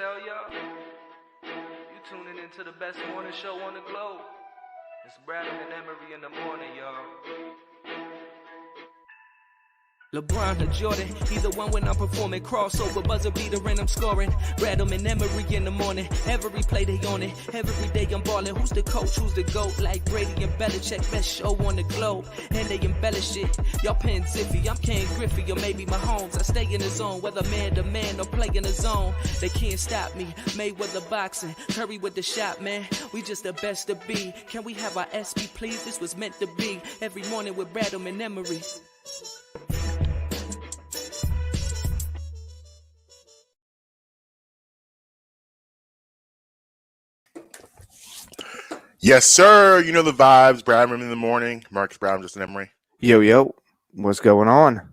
tell y'all? You tuning into the best morning show on the globe. It's Bradley and Emery in the morning, y'all. LeBron and Jordan, either one when I'm performing. Crossover, buzzer beater and I'm scoring. Bradham and Emery in the morning. Every play they on it. Every day I'm balling. Who's the coach? Who's the GOAT? Like Brady and Belichick, best show on the globe. And they embellish it. Y'all paying Ziffy, I'm Ken Griffey or maybe Mahomes. I stay in the zone, whether man to man or play in the zone. They can't stop me. Mayweather boxing, Curry with the shot, man. We just the best to be. Can we have our SB, please? This was meant to be. Every morning with Bradham and Emery. Yes, sir. You know the vibes. Bradham in the morning. Marques, Bradham, Justin, Emery. Yo. What's going on?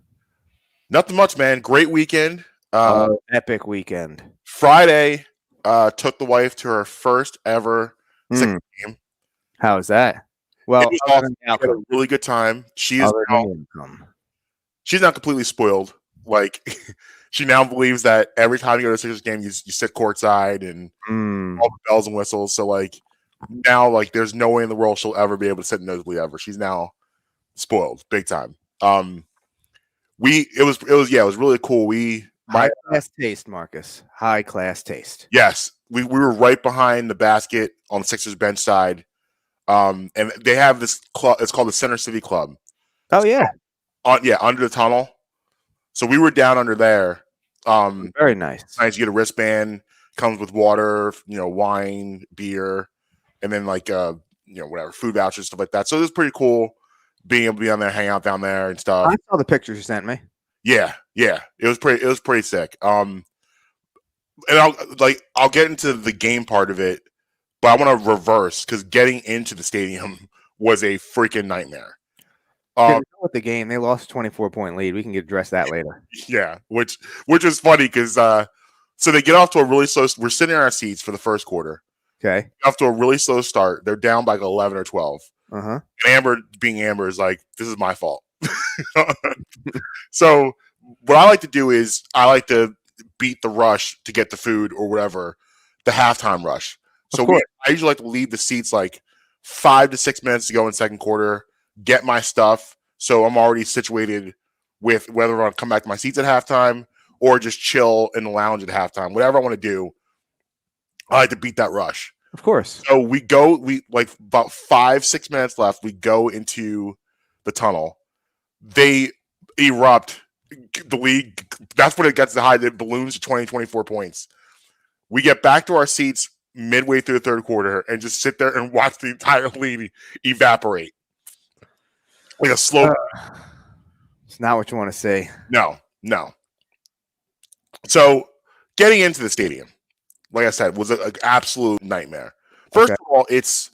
Nothing much, man. Great weekend. Epic weekend. Friday, took the wife to her first ever sixth game. How's that? Well, it was awesome. She had a really good time. She's not completely spoiled. Like, she now believes that every time you go to a Sixers game, you sit courtside and all the bells and whistles. So, like, now, like, there's no way in the world she'll ever be able to sit nosebleed ever. She's now spoiled big time. It was really cool. High class taste, Marcus. High class taste. Yes, we were right behind the basket on the Sixers bench side. And they have this club. It's called the Center City Club. Oh yeah, under the tunnel. So we were down under there. Very nice. Nice. You get a wristband. Comes with water, wine, beer. And then whatever, food vouchers, stuff like that. So it was pretty cool being able to be on there, hang out down there and stuff. I saw the pictures you sent me. Yeah. It was pretty sick. And I'll get into the game part of it, but I want to reverse because getting into the stadium was a freaking nightmare. With the game, they lost a 24-point lead. We can address that later. Yeah, which is funny because so they get off to a really slow. We're sitting in our seats for the first quarter. Okay. Off to a really slow start. They're down by like 11 or 12. Uh-huh. And Amber, being Amber, is like, this is my fault. So what I like to do is I like to beat the rush to get the food or whatever, the halftime rush. So I usually like to leave the seats like 5 to 6 minutes to go in second quarter, get my stuff. So I'm already situated with whether I want to come back to my seats at halftime or just chill in the lounge at halftime. Whatever I want to do, I like to beat that rush. Of course. So we like about 5-6 minutes left. We go into the tunnel. They erupt the league. That's when it gets the high. It balloons to 20, 24 points. We get back to our seats midway through the third quarter and just sit there and watch the entire league evaporate. Like a slow. It's not what you want to say. No. So getting into the stadium, like I said, was an absolute nightmare. First of all, it's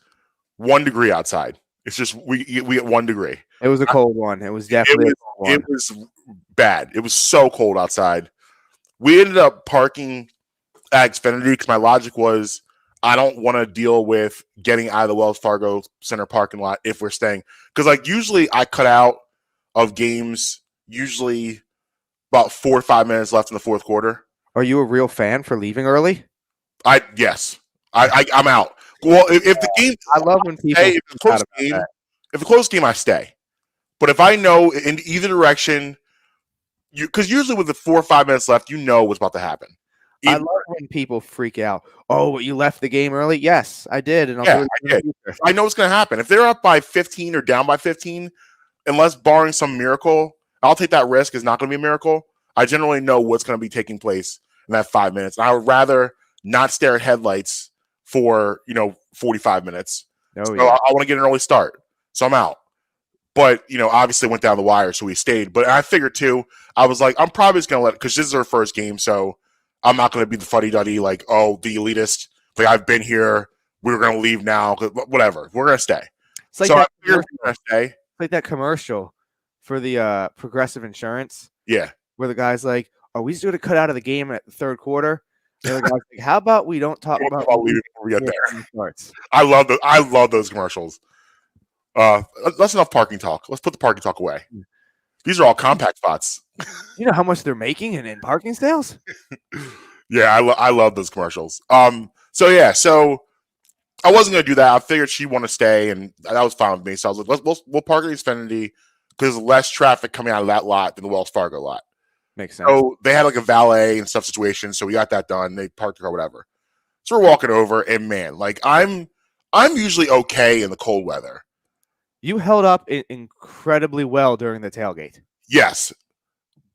1 degree outside. It's just we get 1 degree. It was a cold one. It was definitely a cold one. It was bad. It was so cold outside. We ended up parking at Xfinity because my logic was I don't want to deal with getting out of the Wells Fargo Center parking lot if we're staying. Because like usually I cut out of games usually about 4 or 5 minutes left in the fourth quarter. Are you a real fan for leaving early? Yes. I'm out. Well, if the game, I love when people. If it's a close game, I stay. But if I know in either direction, because usually with the 4 or 5 minutes left, you know what's about to happen. I love when people freak out. Oh, but you left the game early? Yes, I did. And I did. I know what's going to happen. If they're up by 15 or down by 15, unless barring some miracle, I'll take that risk. It's not going to be a miracle. I generally know what's going to be taking place in that 5 minutes. I would rather not stare at headlights for 45 minutes. I want to get an early start, so I'm out. But obviously went down the wire, so we stayed. But I figured too. I was like, I'm probably just gonna let it because this is our first game, so I'm not gonna be the fuddy-duddy like, oh, the elitist. Like I've been here. We're gonna leave now. Whatever. We're gonna stay. It's like so I figured we're gonna stay. It's like that commercial for the Progressive Insurance. Yeah. Where the guy's like, "Are we just going to cut out of the game at the third quarter?" The other guy's like, "How about we don't talk about leaving before we get there?" Starts. I love those commercials. That's enough parking talk. Let's put the parking talk away. These are all compact spots. You know how much they're making in parking sales? Yeah, I love those commercials. So I wasn't gonna do that. I figured she'd want to stay, and that was fine with me. So I was like, we'll park at Xfinity because there's less traffic coming out of that lot than the Wells Fargo lot. Makes sense. So they had like a valet and stuff situation, so we got that done. They parked the car, whatever. So we're walking over, and man, like I'm usually okay in the cold weather. You held up incredibly well during the tailgate. Yes.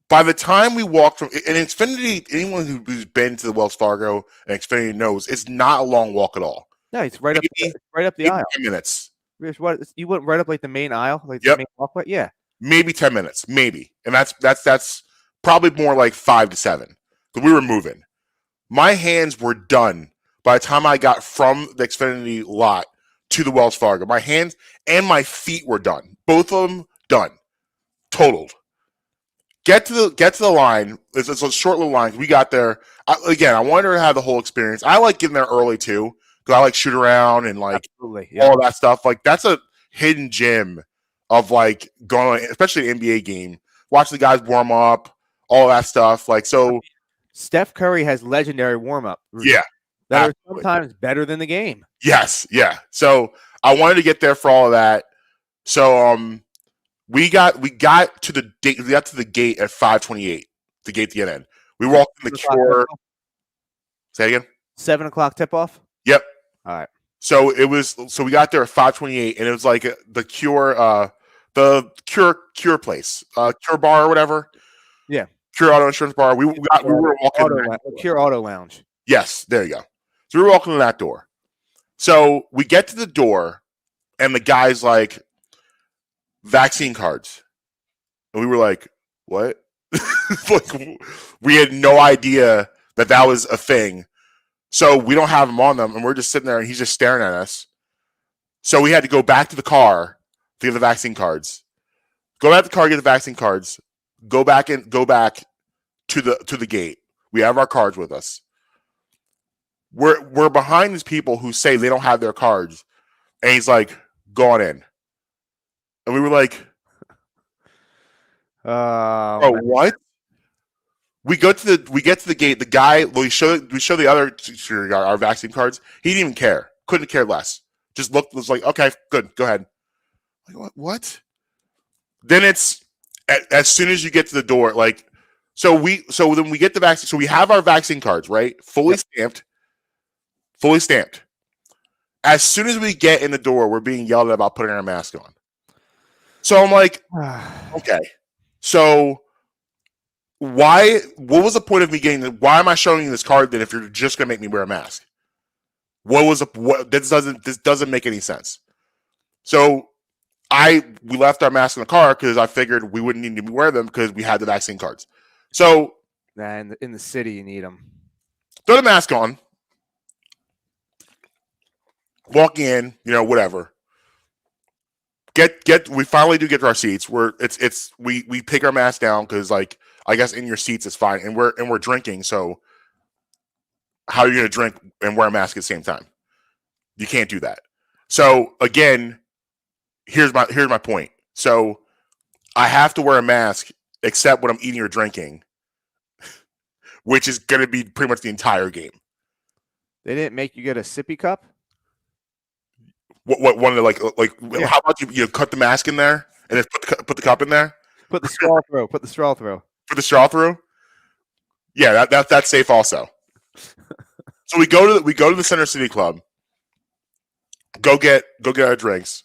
By the time we walked from in Xfinity, anyone who's been to the Wells Fargo and Xfinity knows it's not a long walk at all. No, it's right up the aisle. 10 minutes. What you went right up like the main aisle, like the Yep. main walkway? Yeah. Maybe 10 minutes, maybe. And that's probably more like 5 to 7. Because we were moving. My hands were done by the time I got from the Xfinity lot to the Wells Fargo. My hands and my feet were done. Both of them done. Totaled. Get to the line. It's a short little line. We got there. I wanted her to have the whole experience. I like getting there early too because I like shoot around and like all that stuff. Like that's a hidden gem of like going, especially an NBA game. Watch the guys warm up, all that stuff. Like so, Steph Curry has legendary warm up. Yeah, that are sometimes better than the game. Yes, yeah. So I wanted to get there for all of that. So we got to the gate at 5:28. The gate to get in. We walked in the Cure. Say it again. 7 o'clock tip off. Yep. All right. So we got there at 5:28, and it was like the Cure Cure place, Cure bar or whatever. Yeah. Cure Auto Insurance Bar. We were walking Cure Auto Lounge. Yes, there you go. So we were walking to that door. So we get to the door, and the guy's like, vaccine cards. And we were like, what? Like, we had no idea that was a thing. So we don't have them on them, and we're just sitting there, and he's just staring at us. So we had to go back to the car to get the vaccine cards. Go back to the car, get the vaccine cards. Go back to the gate. We have our cards with us. We're behind these people who say they don't have their cards, and he's like, "Go on in." And we were like, "Oh, what?" We get to the gate. The guy, we show the other security guard our vaccine cards. He didn't even care. Couldn't care less. Just looked. Was like, "Okay, good. Go ahead." Like, what? Then it's as soon as you get to the door, like, so then we get the vaccine. So we have our vaccine cards, right? Fully stamped. As soon as we get in the door, we're being yelled at about putting our mask on. So I'm like, okay. So what was the point of me getting why am I showing you this card then if you're just gonna make me wear a mask? This doesn't make any sense. So we left our masks in the car because I figured we wouldn't need to wear them because we had the vaccine cards. So in the city you need them. Throw the mask on. Walk in, whatever. We finally do get to our seats. We take our mask down because, like, I guess in your seats it's fine, and we're drinking. So how are you gonna drink and wear a mask at the same time? You can't do that. So again, here's my point. So I have to wear a mask except when I'm eating or drinking, which is gonna be pretty much the entire game. They didn't make you get a sippy cup. What one of the how about you cut the mask in there and then put the cup in there? Put the straw through. Put the straw through. Yeah, that's safe also. So we go to the Center City Club. Go get our drinks.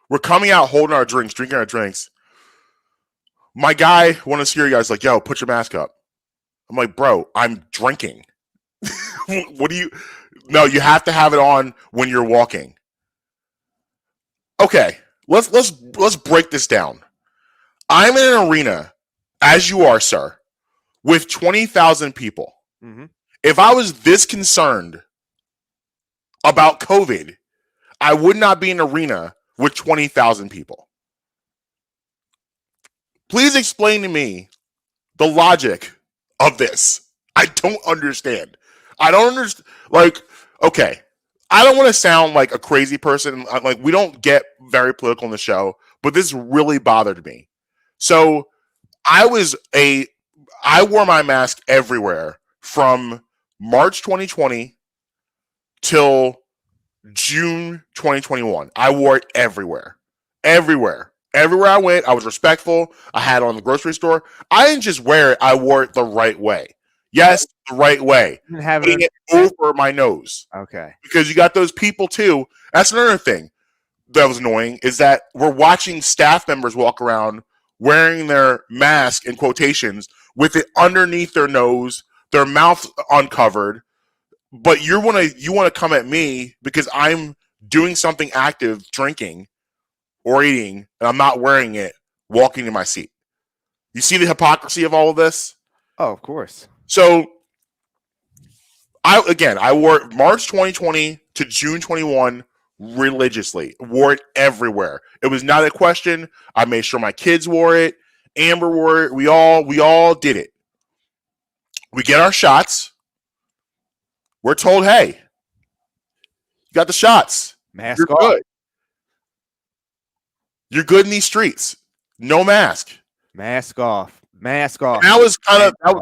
We're coming out holding our drinks, drinking our drinks. My guy, one of the security guys, like, yo, put your mask up. I'm like, bro, I'm drinking. What do you? No, you have to have it on when you're walking. Okay, let's break this down. I'm in an arena, as you are, sir, with 20,000 people. Mm-hmm. If I was this concerned about COVID, I would not be in an arena with 20,000 people. Please explain to me the logic of this. I don't understand. I don't understand. Like, okay. I don't want to sound like a crazy person. Like, we don't get very political in the show, but this really bothered me. So I wore my mask everywhere from March 2020 till June 2021. I wore it everywhere. Everywhere. Everywhere I went, I was respectful. I had it on the grocery store. I didn't just wear it, I wore it the right way. Yes, the right way. You didn't have Putting it it over my nose. Okay. Because you got those people too. That's another thing that was annoying is that we're watching staff members walk around wearing their mask in quotations with it underneath their nose, their mouth uncovered. But you want to come at me because I'm doing something active, drinking or eating, and I'm not wearing it, walking in my seat. You see the hypocrisy of all of this? Oh, of course. So I wore it March 2020 to June 21 religiously. Wore it everywhere. It was not a question. I made sure my kids wore it. Amber wore it. We all did it. We get our shots. We're told, hey, you got the shots. Mask You're off. good. You're good in these streets. No mask. Mask off. Mask off. And that was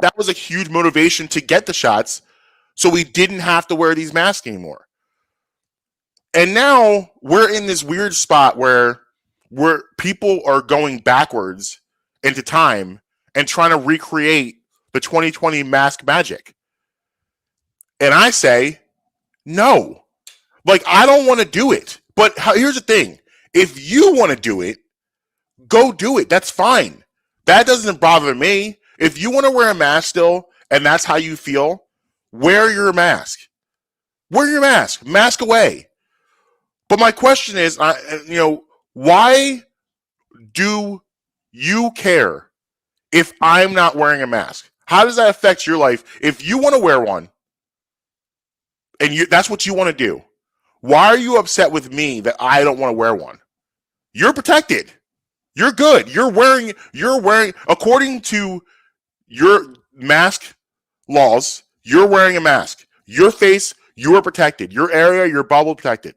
that was a huge motivation to get the shots, so we didn't have to wear these masks anymore. And now we're in this weird spot where people are going backwards into time and trying to recreate the 2020 mask magic. And I say, no. Like, I don't want to do it. But here's the thing. If you want to do it, go do it. That's fine. That doesn't bother me. If you want to wear a mask still, and that's how you feel, wear your mask. Wear your mask. Mask away. But my question is, why do you care if I'm not wearing a mask? How does that affect your life? If you want to wear one, and that's what you want to do, why are you upset with me that I don't want to wear one? You're protected. You're good. You're wearing, according to your mask laws, you're wearing a mask. Your face, you are protected. Your area, your bubble protected.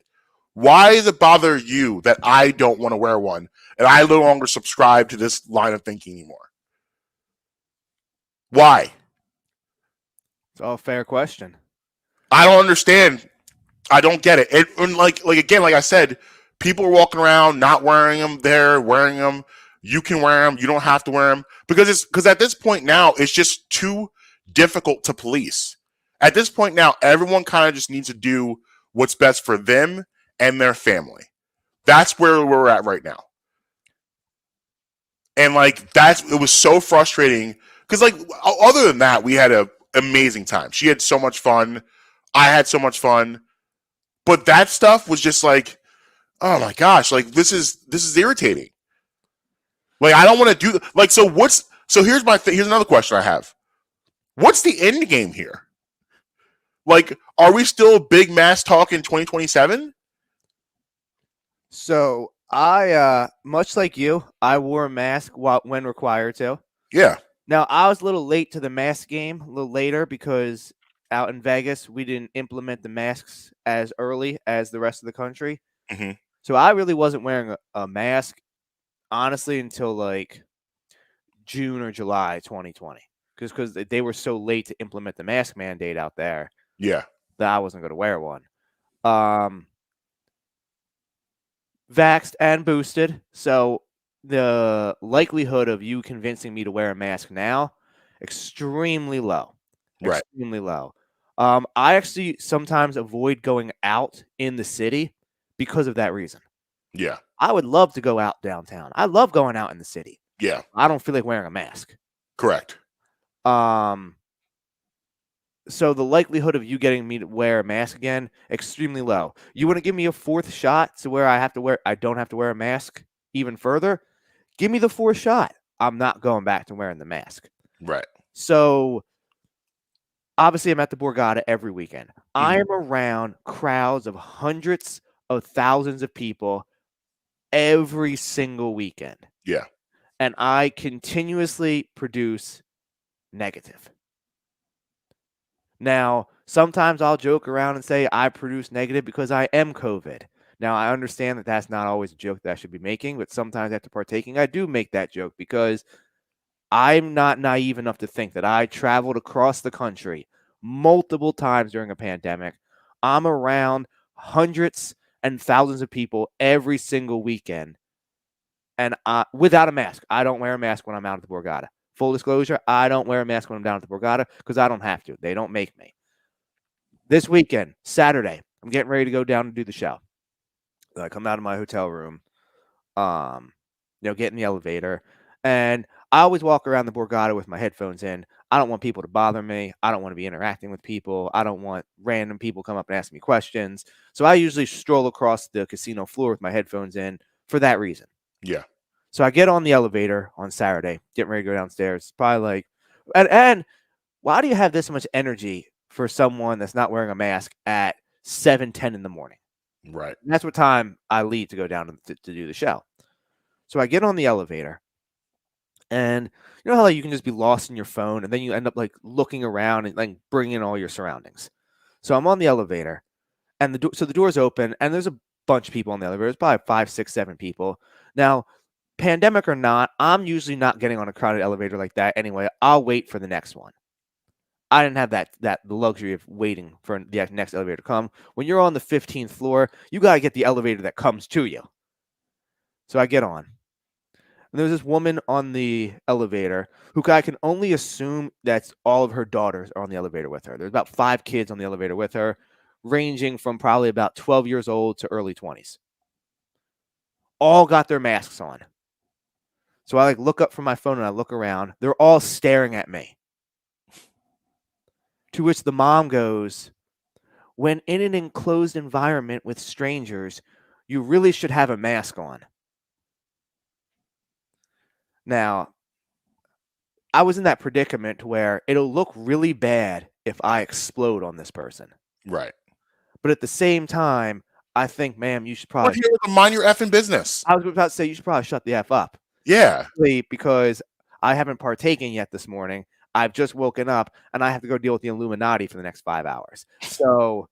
Why does it bother you that I don't want to wear one and I no longer subscribe to this line of thinking anymore? Why? It's all a fair question. I don't understand. I don't get it. And like I said, people are walking around not wearing them. They're wearing them. You can wear them. You don't have to wear them because at this point now it's just too difficult to police. At this point now, everyone kind of just needs to do what's best for them and their family. That's where we're at right now. And it was so frustrating because other than that, we had an amazing time. She had so much fun. I had so much fun. But that stuff was just like, oh my gosh, this is irritating. I don't want to do so here's here's another question I have. What's the end game here? Are we still big mass talk in 2027? So I, much like you, I wore a mask when required to. Yeah. Now, I was a little late to the mask game, a little later, because out in Vegas, we didn't implement the masks as early as the rest of the country. Mm-hmm. So I really wasn't wearing a mask, honestly, until June or July 2020. Because they were so late to implement the mask mandate out there. Yeah. That I wasn't going to wear one. Vaxxed and boosted, so the likelihood of you convincing me to wear a mask now, extremely low. Right. Extremely low. I actually sometimes avoid going out in the city because of that reason. Yeah. I would love to go out downtown. I love going out in the city. Yeah. I don't feel like wearing a mask. Correct. So the likelihood of you getting me to wear a mask again, extremely low. You want to give me a fourth shot to where I don't have to wear a mask even further? Give me the fourth shot. I'm not going back to wearing the mask. Right. So obviously I'm at the Borgata every weekend. I am around crowds of hundreds of thousands of people every single weekend. Yeah. And I continuously produce negative. Now, sometimes I'll joke around and say I produce negative because I am COVID. Now, I understand that that's not always a joke that I should be making, but sometimes after partaking, I do make that joke because I'm not naive enough to think that I traveled across the country multiple times during a pandemic. I'm around hundreds and thousands of people every single weekend. And without a mask. I don't wear a mask when I'm out at the Borgata. Full disclosure, I don't wear a mask when I'm down at the Borgata because I don't have to. They don't make me. This weekend, Saturday, I'm getting ready to go down and do the show. I come out of my hotel room, get in the elevator, and I always walk around the Borgata with my headphones in. I don't want people to bother me. I don't want to be interacting with people. I don't want random people come up and ask me questions. So I usually stroll across the casino floor with my headphones in for that reason. Yeah. So I get on the elevator on Saturday, getting ready to go downstairs. Probably like, and why do you have this much energy for someone that's not wearing a mask at 7:10 in the morning? Right. And that's what time I leave to go down to do the show. So I get on the elevator, and you know how like, you can just be lost in your phone, and then you end up like looking around and like bringing in all your surroundings. So I'm on the elevator, and the door's open, and there's a bunch of people on the elevator. There's probably 5, 6, 7 people. Now, pandemic or not, I'm usually not getting on a crowded elevator like that anyway. I'll wait for the next one. I didn't have the luxury of waiting for the next elevator to come. When you're on the 15th floor, you got to get the elevator that comes to you. So I get on. And there's this woman on the elevator who I can only assume that's all of her daughters are on the elevator with her. There's about 5 kids on the elevator with her, ranging from probably about 12 years old to early 20s. All got their masks on. So I like look up from my phone and I look around. They're all staring at me. To which the mom goes, when in an enclosed environment with strangers, you really should have a mask on. Now, I was in that predicament where it'll look really bad if I explode on this person. Right. But at the same time, I think, ma'am, you should probably... Well, you mind your effing business. I was about to say, you should probably shut the F up. Yeah. Because I haven't partaken yet this morning. I've just woken up, and I have to go deal with the Illuminati for the next 5 hours. So,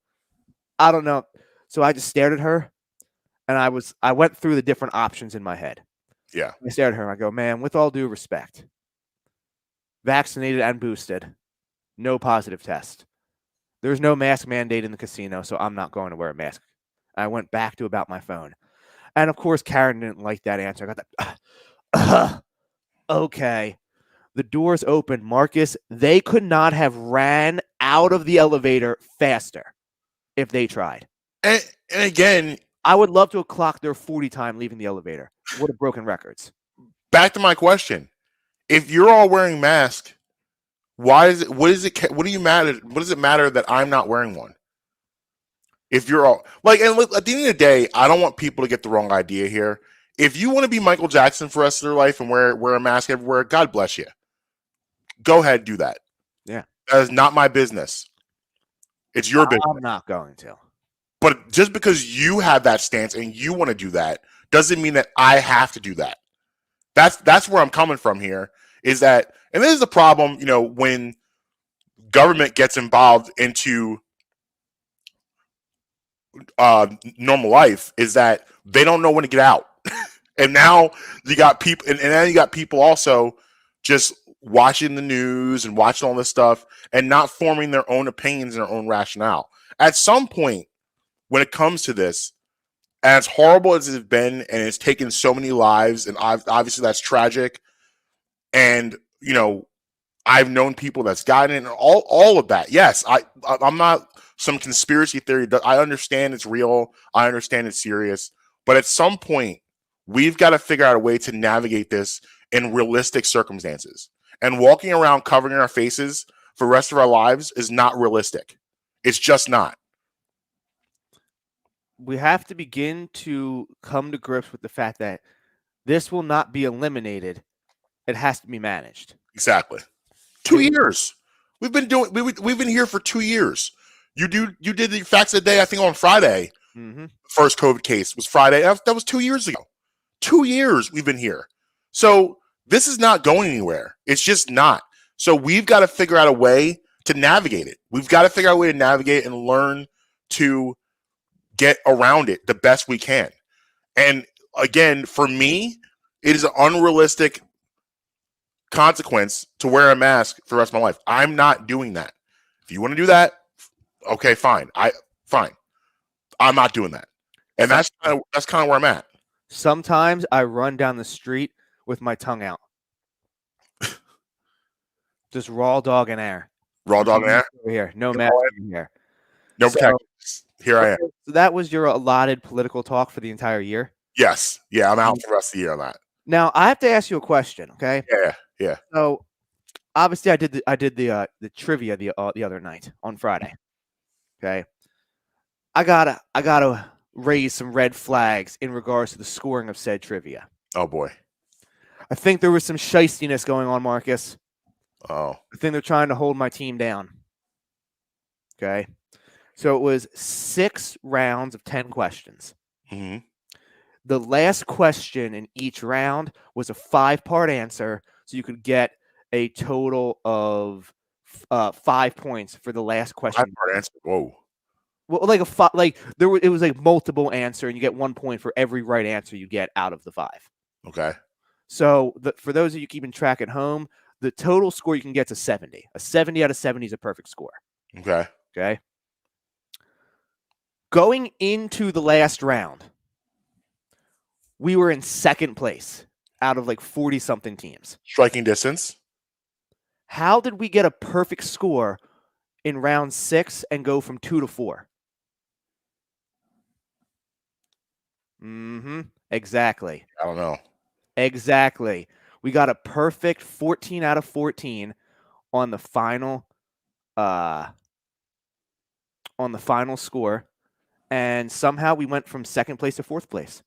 I don't know. So I just stared at her, and I went through the different options in my head. Yeah. I stared at her, and I go, ma'am, with all due respect, vaccinated and boosted, no positive test. There's no mask mandate in the casino, so I'm not going to wear a mask. I went back to about my phone. And, of course, Karen didn't like that answer. I got that, okay. The doors open. Marcus, they could not have ran out of the elevator faster if they tried. And again, I would love to have clocked their 40 time leaving the elevator. Would have broken records. Back to my question. If you're all wearing masks, what does it matter that I'm not wearing one? If you're all like, and look, at the end of the day, I don't want people to get the wrong idea here. If you want to be Michael Jackson for the rest of their life and wear a mask everywhere, God bless you. Go ahead, do that. Yeah. That is not my business. It's your business. I'm not going to. But just because you have that stance and you want to do that doesn't mean that I have to do that. That's where I'm coming from here, is that, and this is the problem, when government gets involved into normal life, is that they don't know when to get out. And now you got people, and then you got people also just watching the news and watching all this stuff and not forming their own opinions and their own rationale. At some point, when it comes to this, as horrible as it's been, and it's taken so many lives, and obviously that's tragic, and I've known people that's gotten it, and all of that. Yes, I'm not some conspiracy theory. I understand it's real. I understand it's serious. But at some point, we've got to figure out a way to navigate this in realistic circumstances. And walking around covering our faces for the rest of our lives is not realistic. It's just not. We have to begin to come to grips with the fact that this will not be eliminated. It has to be managed. Exactly. 2 years. We've been here for 2 years. You did the facts of the day, I think, on Friday. Mm-hmm. First COVID case was Friday. That was 2 years ago. 2 years we've been here. So this is not going anywhere. It's just not. So we've got to figure out a way to navigate it. We've got to figure out a way to navigate and learn to get around it the best we can. And again, for me, it is an unrealistic consequence to wear a mask for the rest of my life. I'm not doing that. If you want to do that, okay, fine. Fine. I'm not doing that. And that's kind of where I'm at. Sometimes I run down the street with my tongue out. Just raw dog in air. Raw dog in air? Over here. No mask over here. No protections. Here I am. So that was your allotted political talk for the entire year? Yes. Yeah, I'm out for the rest of the year on that. Now, I have to ask you a question, okay? Yeah. So, obviously, I did the trivia the other night on Friday. Okay, I gotta raise some red flags in regards to the scoring of said trivia. Oh boy, I think there was some shystiness going on, Marcus. Oh, I think they're trying to hold my team down. Okay, so it was 6 rounds of 10 questions. Mm-hmm. The last question in each round was a 5-part answer, so you could get a total of 5 points for the last question. 5-part answer. Whoa. Well, it was like multiple answer, and you get 1 point for every right answer you get out of the 5. Okay. So for those of you keeping track at home, the total score you can get to 70. A 70 out of 70 is a perfect score. Okay. Okay. Going into the last round, we were in second place out of like 40-something teams. Striking distance. How did we get a perfect score in round 6 and go from 2 to 4? Exactly. I don't know. Exactly. We got a perfect 14 out of 14 on the final score, and somehow we went from second place to 4th place.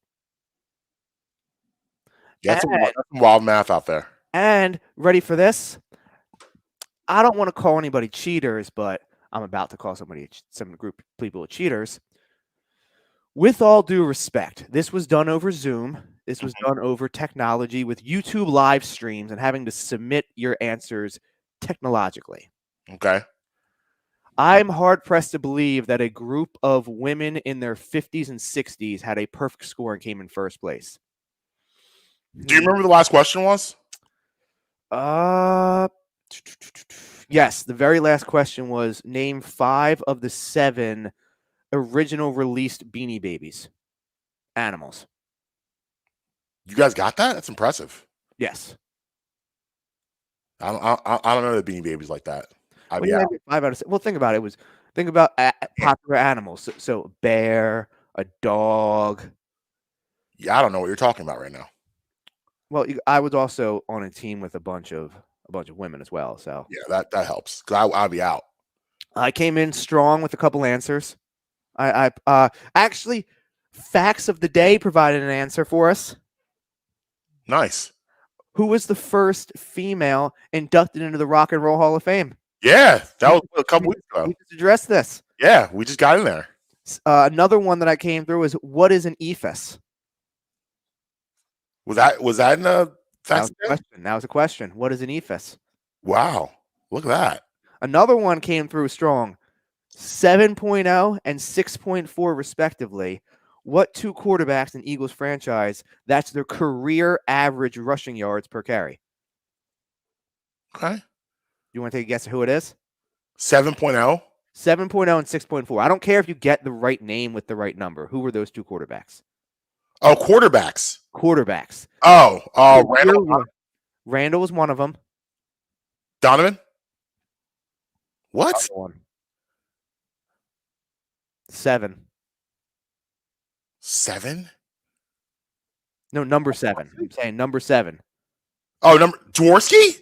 Yeah, that's some wild math out there. And ready for this? I don't want to call anybody cheaters, but I'm about to call some group of people cheaters. With all due respect, this was done over Zoom. This was done over technology with YouTube live streams and having to submit your answers technologically. Okay. I'm hard-pressed to believe that a group of women in their 50s and 60s had a perfect score and came in first place. Do you remember what the last question was? Yes, the very last question was name 5 of the 7 original released Beanie Babies animals. You guys got that? That's impressive. Yes. I don't know the Beanie Babies like that. Well, yeah, 5 out of 7. Well, think about it. Think about popular animals. So a bear, a dog. Yeah, I don't know what you're talking about right now. Well, I was also on a team with a bunch of women as well. So yeah, that helps because I'll be out. I came in strong with a couple answers. I actually, Facts of the Day provided an answer for us. Nice. Who was the first female inducted into the Rock and Roll Hall of Fame? Yeah, that was a couple weeks ago. We just addressed this. Yeah, we just got in there. Another one that I came through was, what is an ephus? Was that in a fact? That was a question. What is an ephus? Wow, look at that. Another one came through strong. 7.0 and 6.4 respectively. What 2 quarterbacks in Eagles franchise, that's their career average rushing yards per carry? Okay. You want to take a guess at who it is? 7.0? 7.0 and 6.4. I don't care if you get the right name with the right number. Who were those 2 quarterbacks? Oh, quarterbacks. Quarterbacks. Oh, Randall. Randall was one of them. Donovan? What? 7. 7? No, number 7. I'm saying number 7. Oh, Jaworski?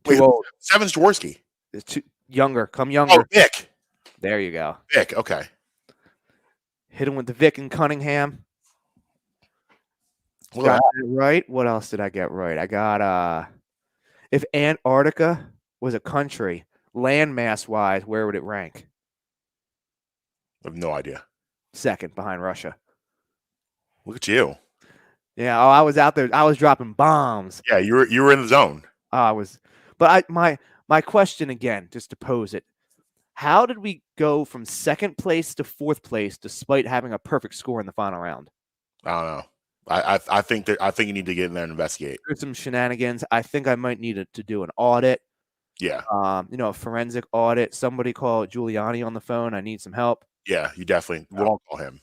Too old. 7's Jaworski. It's too younger. Come younger. Oh, Vic. There you go. Vic, okay. Hit him with the Vic and Cunningham. Got that right. What else did I get right? I got if Antarctica was a country, landmass wise, where would it rank? I have no idea. 2nd behind Russia. Look at you. Yeah, I was out there. I was dropping bombs. Yeah, you were in the zone. My question again, just to pose it, how did we go from 2nd place to 4th place despite having a perfect score in the final round? I don't know. I think you need to get in there and investigate. There's some shenanigans. I think I might need to do an audit. Yeah. A forensic audit. Somebody call Giuliani on the phone. I need some help. Yeah, you definitely. We'll all call him.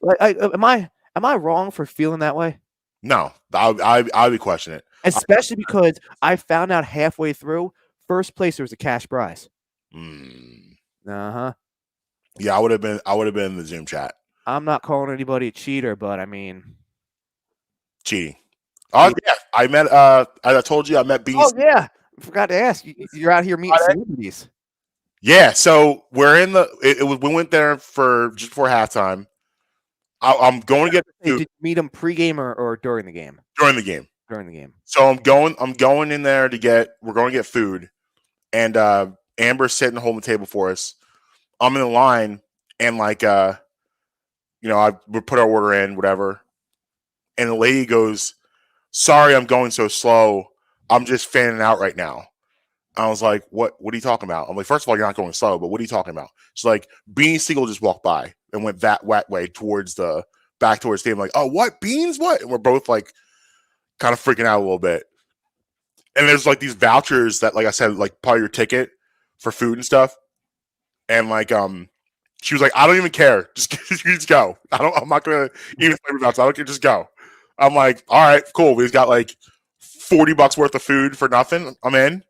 But am I wrong for feeling that way? No, I'll be questioning it. Especially because I found out halfway through, first place there was a cash prize. Yeah, I would have been in the Zoom chat. I'm not calling anybody a cheater, but I mean, cheating. Oh yeah, I met. I told you I met Beanie. Oh yeah, I forgot to ask. You're out here meeting celebrities. Yeah, so we're in the. We went there for just before halftime. I'm going to get. Did you meet him pregame or during the game? During the game. During the game. So I'm going in there to get. We're going to get food, and Amber's sitting holding the table for us. I'm in the line, and we put our order in, whatever, and the lady goes, "Sorry, I'm going so slow. I'm just fanning out right now." I was like, what are you talking about? I'm like, first of all, you're not going slow, but what are you talking about? She's like, Beanie Sigel just walked by and went that way back towards the stadium. Like, oh, what? Beans? What? And we're both like kind of freaking out a little bit. And there's like these vouchers that, like I said, like part of your ticket for food and stuff. And she was like, I don't even care. Just go. I'm not going to even play vouchers. I don't care. Just go. I'm like, all right, cool. We've got like $40 worth of food for nothing. I'm in.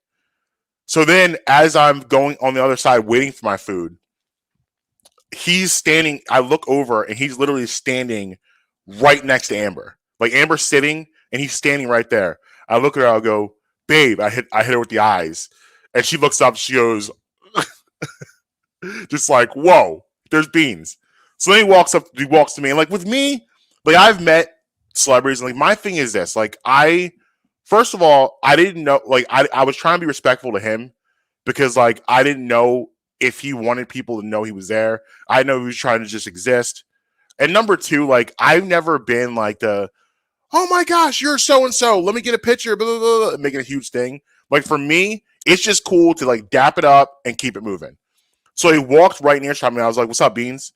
So then, as I'm going on the other side waiting for my food, he's standing. I look over, and he's literally standing right next to Amber. Like Amber's sitting, and he's standing right there. I look at her. I'll go, babe. I hit her with the eyes, and she looks up. She goes, just like, whoa, there's beans. So then he walks to me, and like with me, like I've met celebrities, and like my thing is this, like first of all, I didn't know, like, I was trying to be respectful to him because, like, I didn't know if he wanted people to know he was there. I know he was trying to just exist. And number two, like, I've never been like oh my gosh, you're so-and-so. Let me get a picture, blah, blah, blah, blah, making a huge thing. Like, for me, it's just cool to, like, dap it up and keep it moving. So he walked right near to me. I was like, what's up, Beans?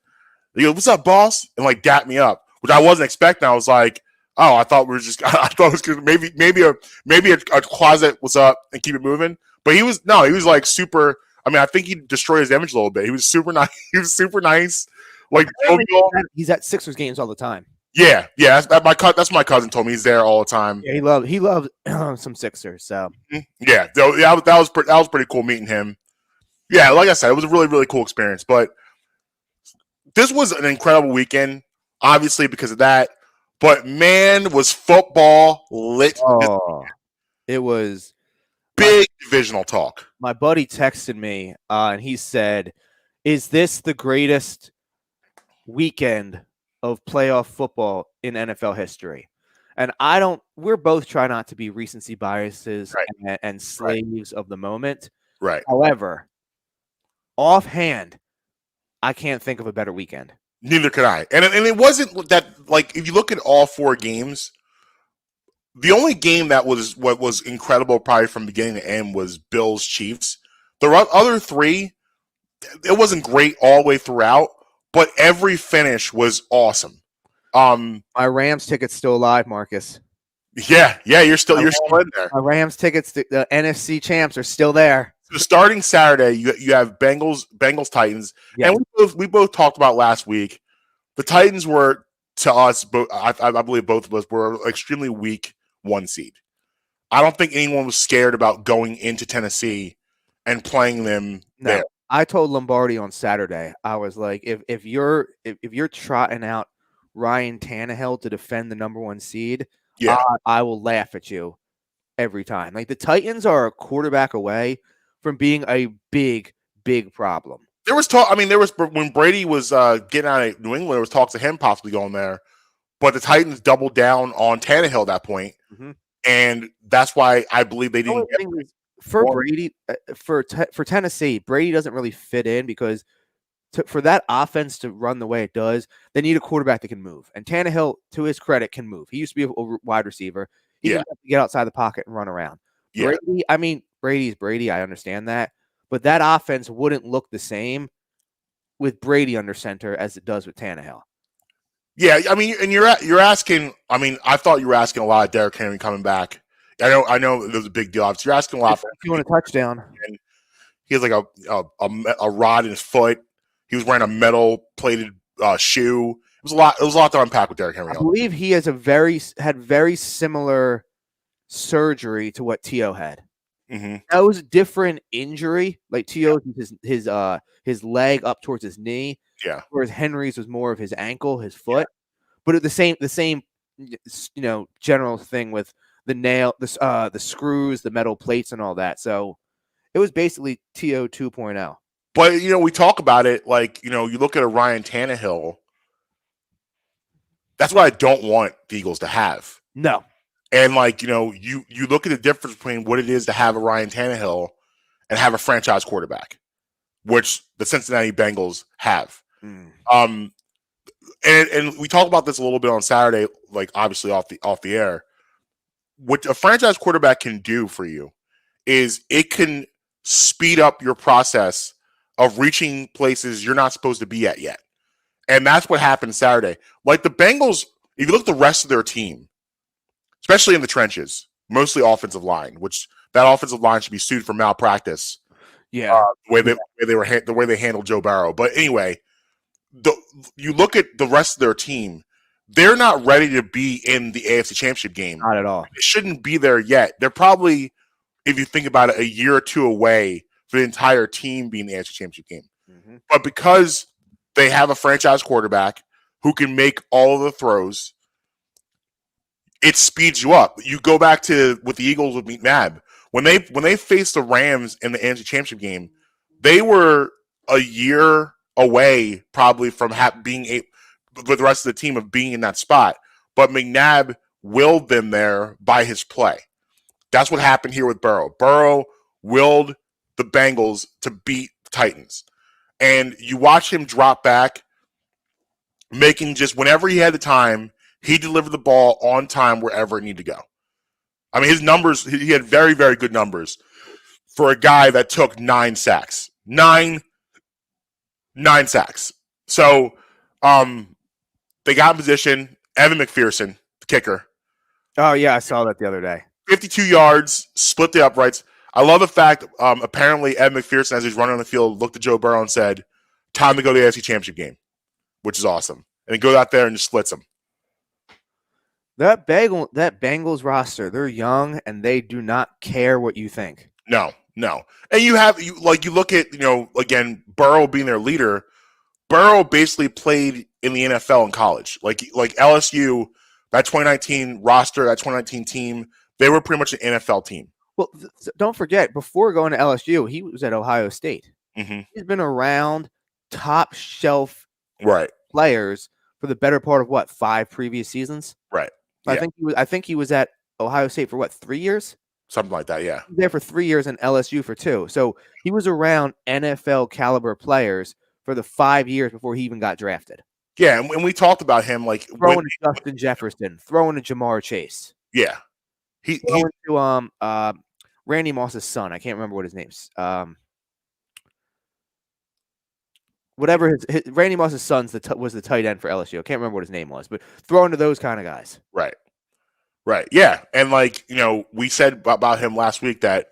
He goes, what's up, boss? And, like, dapped me up, which I wasn't expecting. I was like, oh, I thought it was maybe a closet was up and keep it moving. But he was like super. I mean, I think he destroyed his image a little bit. He was super nice. He was super nice. Like he's at Sixers games all the time. Yeah. That's my cousin told me he's there all the time. Yeah, he loved some Sixers. So yeah, that was pretty cool meeting him. Yeah, like I said, it was a really, really cool experience. But this was an incredible weekend, obviously because of that. But man, was football lit. Oh, it was big divisional talk. My buddy texted me and he said, is this the greatest weekend of playoff football in NFL history? And we're both trying not to be recency biases and slaves of the moment. Right. However, offhand, I can't think of a better weekend. Neither could I. And it wasn't that, like, if you look at all four games, the only game that was what was incredible probably from beginning to end was Bills Chiefs. The other three, it wasn't great all the way throughout, but every finish was awesome. My Rams ticket's still alive, Marcus. Yeah, you're still in there. My Rams tickets, the NFC champs are still there. So starting Saturday, you have Bengals Titans, and we both talked about last week. The Titans were, to us, I believe both of us were extremely weak 1 seed. I don't think anyone was scared about going into Tennessee and playing them there. I told Lombardi on Saturday, I was like, if you're trotting out Ryan Tannehill to defend the number 1 seed, I will laugh at you every time. Like the Titans are a quarterback away from being a big, big problem. There was talk. I mean, when Brady was getting out of New England, there was talks of him possibly going there, but the Titans doubled down on Tannehill at that point, and that's why I believe they didn't. For Brady, for Tennessee, Brady doesn't really fit in because for that offense to run the way it does, they need a quarterback that can move. And Tannehill, to his credit, can move. He used to be a wide receiver. He can get outside the pocket and run around. Yeah. Brady's Brady. I understand that. But that offense wouldn't look the same with Brady under center as it does with Tannehill. Yeah, I mean, and you're asking. I mean, I thought you were asking a lot of Derrick Henry coming back I know it was a big deal. Obviously, you're asking a lot for him. Doing a touchdown. And he has like a rod in his foot. He was wearing a metal plated shoe. It was a lot. It was a lot to unpack with Derrick Henry. I believe he has had very similar surgery to what T.O. had. Mm-hmm. That was a different injury. Like T.O.'s his leg up towards his knee. Yeah. Whereas Henry's was more of his ankle, his foot. Yeah. But the same, general thing with the nail, the screws, the metal plates, and all that. So it was basically T.O. 2.0. But we talk about it like you look at a Ryan Tannehill. That's what I don't want the Eagles to have. No. And you look at the difference between what it is to have a Ryan Tannehill and have a franchise quarterback, which the Cincinnati Bengals have. And we talked about this a little bit on Saturday, like obviously off the air. What a franchise quarterback can do for you is it can speed up your process of reaching places you're not supposed to be at yet. And that's what happened Saturday. Like the Bengals, if you look at the rest of their team, especially in the trenches, mostly offensive line, which that offensive line should be sued for malpractice. Yeah, the way they handled Joe Burrow. But anyway, you look at the rest of their team; they're not ready to be in the AFC Championship game. Not at all. They shouldn't be there yet. They're probably, if you think about it, a year or two away for the entire team being in the AFC Championship game. Mm-hmm. But because they have a franchise quarterback who can make all of the throws, it speeds you up. You go back to with the Eagles with McNabb. When they faced the Rams in the NFC Championship game, they were a year away probably from being with the rest of the team of being in that spot. But McNabb willed them there by his play. That's what happened here with Burrow. Burrow willed the Bengals to beat the Titans. And you watch him drop back, making just whenever he had the time, he delivered the ball on time wherever it needed to go. I mean, his numbers, he had very, very good numbers for a guy that took 9 sacks. Nine sacks. So they got in position. Evan McPherson, the kicker. Oh, yeah, I saw that the other day. 52 yards, split the uprights. I love the fact, apparently, Evan McPherson, as he's running on the field, looked at Joe Burrow and said, time to go to the AFC Championship game, which is awesome. And he goes out there and just splits him. That Bengals roster, they're young and they do not care what you think. No. And you look at, again, Burrow being their leader. Burrow basically played in the NFL in college. Like LSU, that 2019 roster, that 2019 team, they were pretty much an NFL team. Well, don't forget, before going to LSU, he was at Ohio State. Mm-hmm. He's been around top shelf players for the better part of 5 previous seasons. Right. Yeah. I think he was at Ohio State for 3 years? Something like that, yeah. He was there for 3 years and LSU for 2. So he was around NFL caliber players for the 5 years before he even got drafted. Yeah, and we talked about him throwing to Justin Jefferson, throwing to Jamar Chase. Yeah. He to Randy Moss's son. I can't remember what his name's. Whatever Randy Moss's son's was the tight end for LSU. I can't remember what his name was, but throwing to those kind of guys. Right. Yeah. And we said about him last week that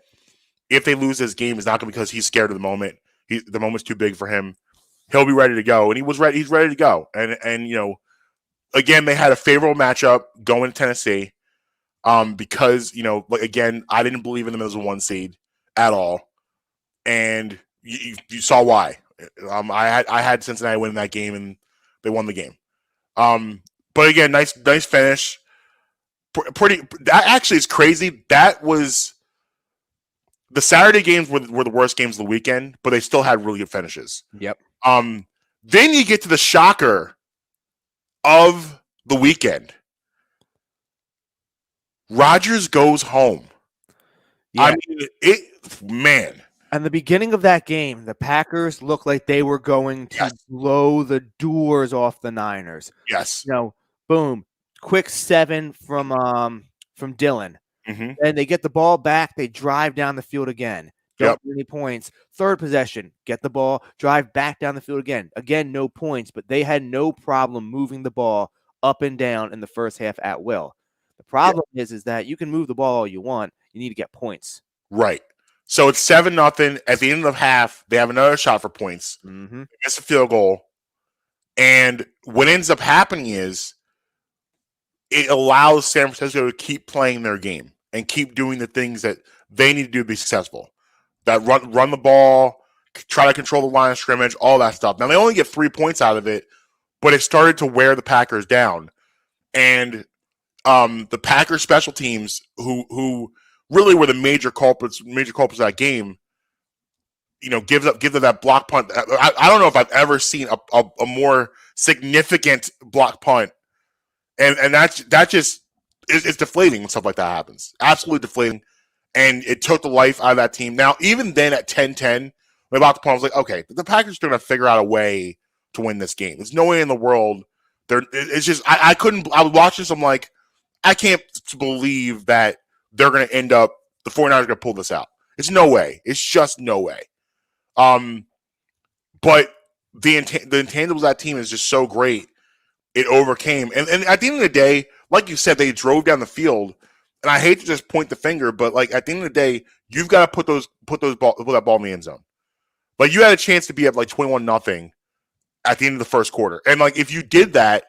if they lose this game, it's not going to be because he's scared of the moment. The moment's too big for him. He'll be ready to go. And he was ready. He's ready to go. And again, they had a favorable matchup going to Tennessee. Because, again, I didn't believe in them as a 1 seed at all. And you saw why. I had Cincinnati win that game, and they won the game. But again, nice finish. That actually is crazy. That was the Saturday games were the worst games of the weekend, but they still had really good finishes. Yep. Then you get to the shocker of the weekend. Rodgers goes home. Yeah. I mean, And the beginning of that game, the Packers looked like they were going to blow the doors off the Niners. Yes. Boom. Quick 7 from Dylan. Mm-hmm. And they get the ball back. They drive down the field again. Don't get any points. Third possession, get the ball, drive back down the field again. Again, no points, but they had no problem moving the ball up and down in the first half at will. The problem is that you can move the ball all you want. You need to get points. Right. So it's 7-0. At the end of half, they have another shot for points. Mm-hmm. They miss a field goal. And what ends up happening is it allows San Francisco to keep playing their game and keep doing the things that they need to do to be successful. That run the ball, try to control the line of scrimmage, all that stuff. Now, they only get 3 points out of it, but it started to wear the Packers down. And the Packers special teams, who really were the major culprits of that game, gives up that block punt. I don't know if I've ever seen a more significant block punt, and that just it's deflating when stuff like that happens. Absolutely deflating, and it took the life out of that team. Now, even then at 10-10, about the punt, I was like, okay, the Packers are going to figure out a way to win this game. There's no way in the world. It's just I couldn't. I was watching this. I'm like, I can't believe that they're going to end up. The 49ers are going to pull this out. It's no way. It's just no way. But the intangibles of that team is just so great. It overcame. And at the end of the day, like you said, they drove down the field. And I hate to just point the finger, but like at the end of the day, you've got to put that ball in the end zone. Like you had a chance to be at like 21-0 at the end of the first quarter. And like if you did that,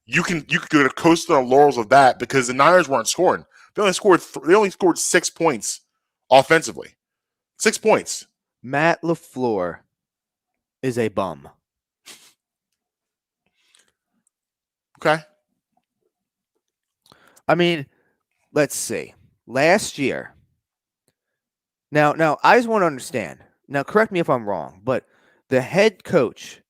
you could coast on the laurels of that because the Niners weren't scoring. They only scored 6 points offensively. 6 points. Matt LaFleur is a bum. Okay. I mean, let's see. Last year. Now I just want to understand. Now, correct me if I'm wrong, but the head coach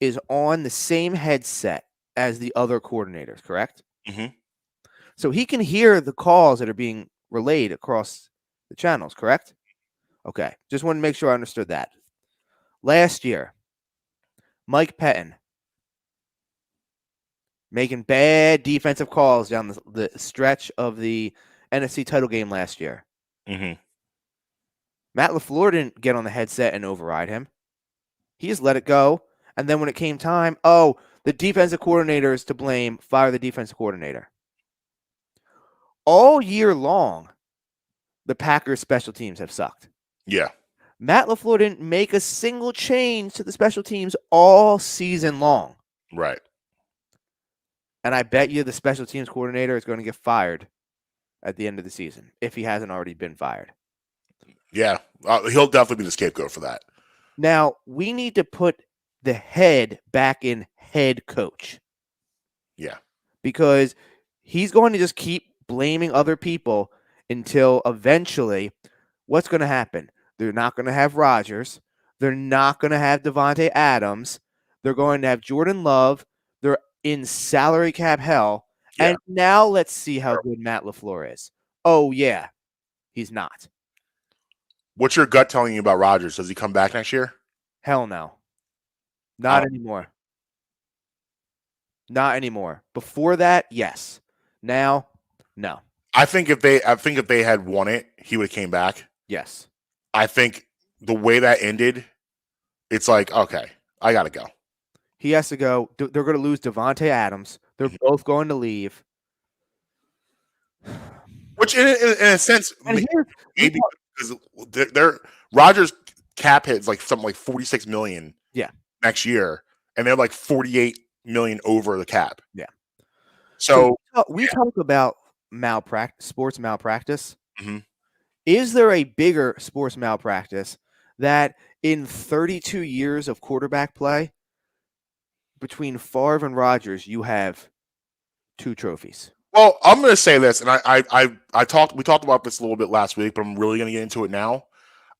is on the same headset as the other coordinators, correct? Mm-hmm. So he can hear the calls that are being relayed across the channels, correct? Okay. Just want to make sure I understood that. Last year, Mike Pettin making bad defensive calls down the stretch of the NFC title game last year. Mm-hmm. Matt LaFleur didn't get on the headset and override him. He just let it go. And then when it came time, the defensive coordinator is to blame. Fire the defensive coordinator. All year long, the Packers special teams have sucked. Yeah. Matt LaFleur didn't make a single change to the special teams all season long. Right. And I bet you the special teams coordinator is going to get fired at the end of the season if he hasn't already been fired. Yeah. He'll definitely be the scapegoat for that. Now, we need to put the head back in head coach. Yeah. Because he's going to just keep blaming other people until eventually what's going to happen? They're not going to have Rodgers. They're not going to have Devontae Adams. They're going to have Jordan Love. They're in salary cap hell. Yeah. And now let's see how good Matt LaFleur is. Oh, yeah. He's not. What's your gut telling you about Rodgers? Does he come back next year? Hell no. Not anymore. Not anymore. Before that, yes. Now, no. I think if they had won it, he would have came back. Yes. I think the way that ended, it's like, okay, I got to go. He has to go. They're going to lose Devontae Adams. They're both going to leave. Which, in a sense, maybe because their Rodgers cap hit is like something like $46 million. Yeah. Next year, and they're like $48 million over the cap. Yeah. So we talk about sports malpractice. Mm-hmm. Is there a bigger sports malpractice that in 32 years of quarterback play between Favre and Rodgers, you have 2 trophies? Well, I'm going to say this, and we talked about this a little bit last week, but I'm really going to get into it now.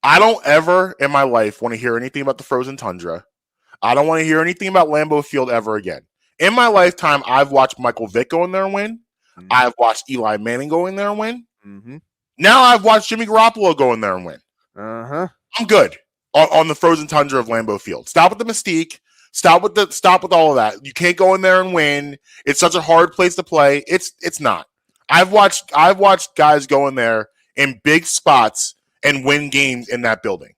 I don't ever in my life want to hear anything about the frozen tundra. I don't want to hear anything about Lambeau Field ever again. In my lifetime, I've watched Michael Vick go in there and win. Mm-hmm. I've watched Eli Manning go in there and win. Mm-hmm. Now I've watched Jimmy Garoppolo go in there and win. Uh-huh. I'm good on the frozen tundra of Lambeau Field. Stop with the mystique. Stop with all of that. You can't go in there and win. It's such a hard place to play. It's not. I've watched guys go in there in big spots and win games in that building.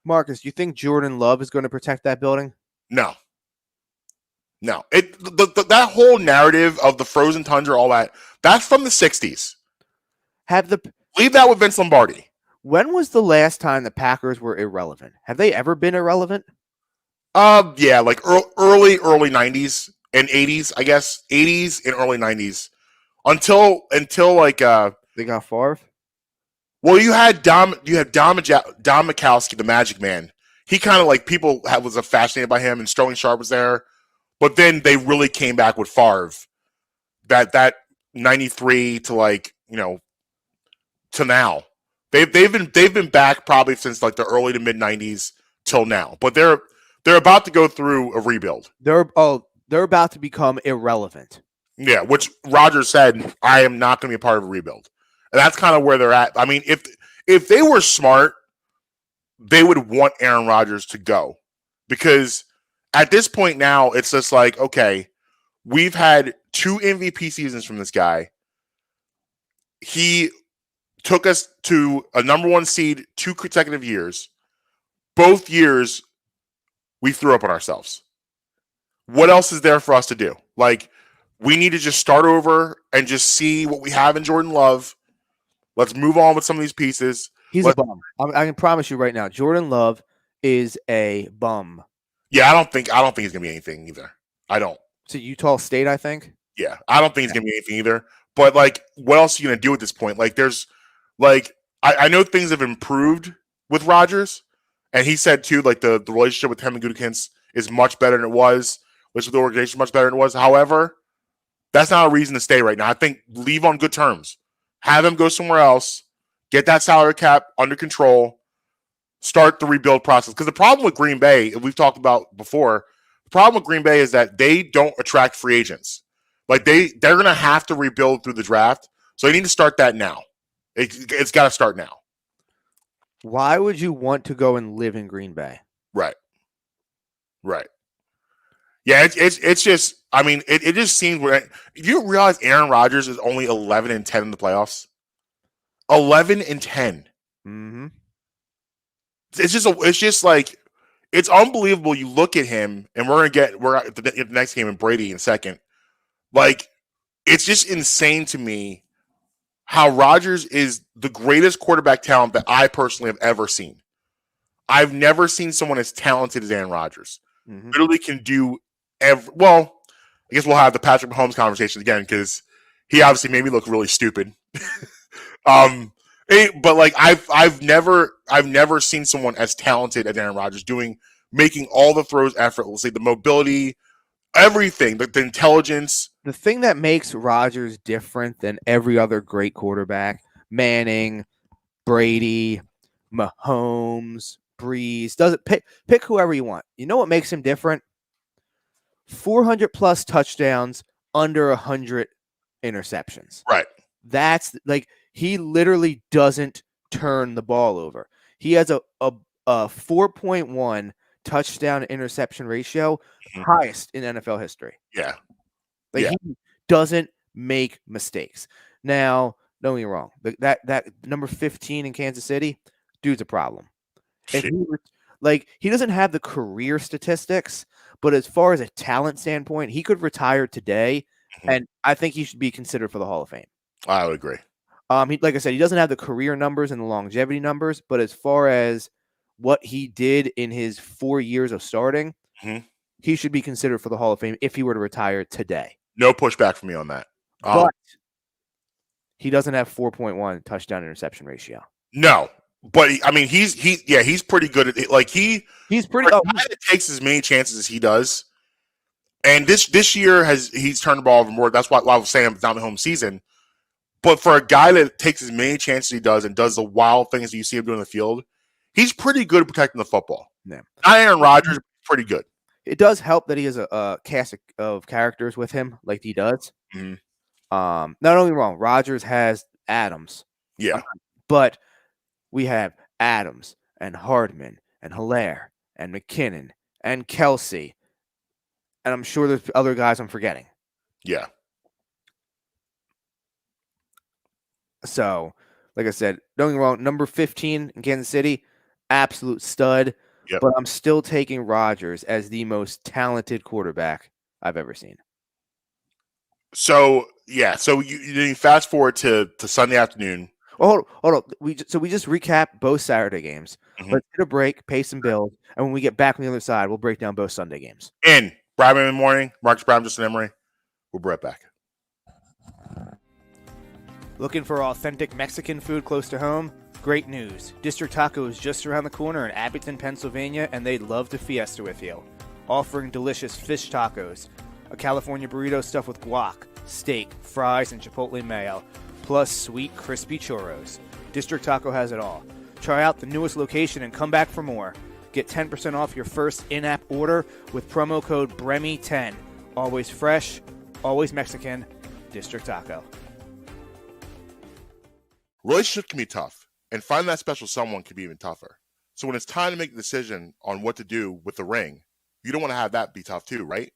Marcus, you think Jordan Love is going to protect that building? No. No. That whole narrative of the frozen tundra, all that's from the 60s. Leave that with Vince Lombardi. When was the last time the Packers were irrelevant? Have they ever been irrelevant? Yeah, like early 90s and 80s, I guess. 80s and early 90s. Until like they got Favre? Well, you had Don Majkowski, the Magic Man. He kind of like people was fascinated by him, and Sterling Sharp was there. But then they really came back with Favre. That 93 to like, to now. They've been back probably since like the early to mid 90s till now. But they're about to go through a rebuild. They're about to become irrelevant. Yeah, which Rodgers said, I am not going to be a part of a rebuild. And that's kind of where they're at. I mean, if they were smart, they would want Aaron Rodgers to go. Because at this point now, it's just like, okay, we've had 2 MVP seasons from this guy. He took us to a number 1 seed 2 consecutive years. Both years, we threw up on ourselves. What else is there for us to do? Like, we need to just start over and just see what we have in Jordan Love. Let's move on with some of these pieces. He's a bum. I can promise you right now, Jordan Love is a bum. Yeah, I don't think he's gonna be anything either. I don't. To Utah State, I think. Yeah, I don't think he's gonna be anything either. But like, what else are you gonna do at this point? Like, there's like, I know things have improved with Rodgers, and he said too, like the relationship with him and Gutekunst is much better than it was. Which with the organization much better than it was. However, that's not a reason to stay right now. I think leave on good terms. Have him go somewhere else. Get that salary cap under control. Start the rebuild process. Because the problem with Green Bay, we've talked about before, the problem with Green Bay is that they don't attract free agents. Like they're going to have to rebuild through the draft. So they need to start that now. It's got to start now. Why would you want to go and live in Green Bay? Right. Yeah, it's just, I mean, it just seems where you realize Aaron Rodgers is only 11-10 in the playoffs. 11-10. Mm-hmm. It's just like, it's unbelievable. You look at him, and we're at the next game in Brady in second. Like, it's just insane to me how Rodgers is the greatest quarterback talent that I personally have ever seen. I've never seen someone as talented as Aaron Rodgers. Mm-hmm. Literally can do well, I guess we'll have the Patrick Mahomes conversation again because he obviously made me look really stupid. But like I've never seen someone as talented as Aaron Rodgers making all the throws effortlessly, the mobility, everything, the intelligence. The thing that makes Rodgers different than every other great quarterback, Manning, Brady, Mahomes, Breeze, doesn't pick whoever you want. You know what makes him different? 400 plus touchdowns, under 100 interceptions. Right. That's like, he literally doesn't turn the ball over. He has a 4.1 touchdown interception ratio, highest in NFL history. Yeah. Like, he doesn't make mistakes. Now, don't get me wrong. That number 15 in Kansas City, dude's a problem. If he doesn't have the career statistics, but as far as a talent standpoint, he could retire today, and I think he should be considered for the Hall of Fame. I would agree. Like I said, he doesn't have the career numbers and the longevity numbers, but as far as what he did in his 4 years of starting, he should be considered for the Hall of Fame if he were to retire today. No pushback from me on that. But he doesn't have 4.1 touchdown interception ratio. No. But I mean, he's pretty good at it. Like he's pretty. It takes as many chances as he does, and this year he's turned the ball over more. That's why I was saying it's not the home season. But for a guy that takes as many chances as he does and does the wild things that you see him do in the field, he's pretty good at protecting the football. Yeah. Not Aaron Rodgers, pretty good. It does help that he has a cast of characters with him, like he does. Mm-hmm. Not only wrong, Rodgers has Adams. Yeah, but we have Adams and Hardman and Hilaire and McKinnon and Kelsey. And I'm sure there's other guys I'm forgetting. Yeah. So, like I said, don't get me wrong, number 15 in Kansas City, absolute stud. Yep. But I'm still taking Rodgers as the most talented quarterback I've ever seen. So yeah, so you fast forward to Sunday afternoon. Oh, hold on. We just recap both Saturday games. Mhm. Let's hit a break, pay some bills, and when we get back on the other side, we'll break down both Sunday games. In Brian in the morning, Marques, Brown, Justin, Emery. We'll be right back. Looking for authentic Mexican food close to home? Great news. District Taco is just around the corner in Abington, Pennsylvania, and they'd love to fiesta with you. Offering delicious fish tacos, a California burrito stuffed with guac, steak, fries, and chipotle mayo, plus sweet, crispy churros. District Taco has it all. Try out the newest location and come back for more. Get 10% off your first in-app order with promo code BREMI10. Always fresh, always Mexican, District Taco. Relationships can be tough, and finding that special someone can be even tougher. So when it's time to make a decision on what to do with the ring, you don't want to have that be tough too, right?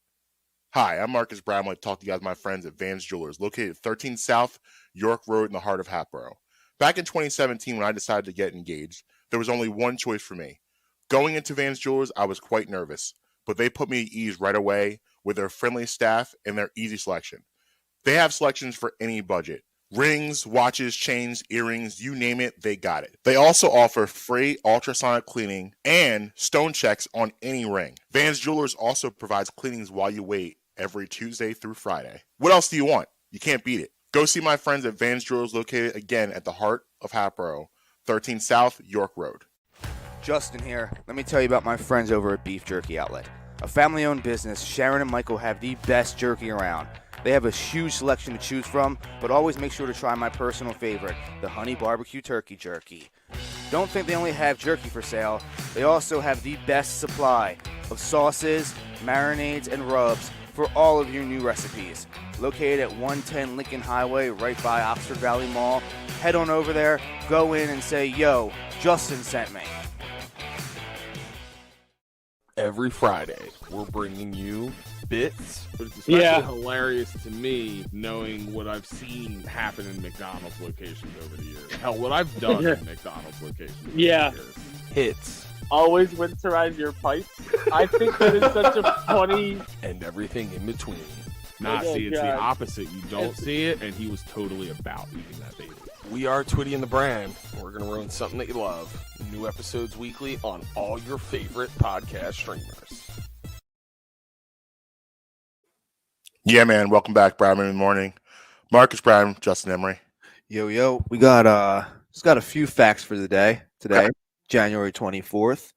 Hi, I'm Marques Brown. I want to talk to you guys, my friends at Vans Jewelers, located at 13 South York Road in the heart of Hatboro. Back in 2017, when I decided to get engaged, there was only one choice for me. Going into Vans Jewelers, I was quite nervous, but they put me at ease right away with their friendly staff and their easy selection. They have selections for any budget. Rings, watches, chains, earrings, you name it, they got it. They also offer free ultrasonic cleaning and stone checks on any ring. Vans Jewelers also provides cleanings while you wait every Tuesday through Friday. What else do you want? You can't beat it. Go see my friends at Vans Jewelers, located again at the heart of Hatboro, 13 South York Road. Justin here. Let me tell you about my friends over at Beef Jerky Outlet. A family-owned business, Sharon and Michael have the best jerky around. They have a huge selection to choose from, but always make sure to try my personal favorite, the Honey Barbecue Turkey Jerky. Don't think they only have jerky for sale. They also have the best supply of sauces, marinades, and rubs for all of your new recipes. Located at 110 Lincoln Highway, right by Oxford Valley Mall. Head on over there, go in and say, yo, Justin sent me. Every Friday, we're bringing you bits, but it's especially hilarious to me knowing what I've seen happen in McDonald's locations over the years. Hell, what I've done in McDonald's locations over the years. Hits. Always winterize your pipes. I think that is such a funny... And everything in between. Oh, See, it's God. the opposite. You don't see it, and he was totally about eating that baby. We are Twitty and the Brand. We're going to ruin something that you love. New episodes weekly on all your favorite podcast streamers. Yeah, man. Welcome back, Brown in the morning. Marques Brown, Justin Emery. Yo, we got just got a few facts for the day today, okay. January 24th.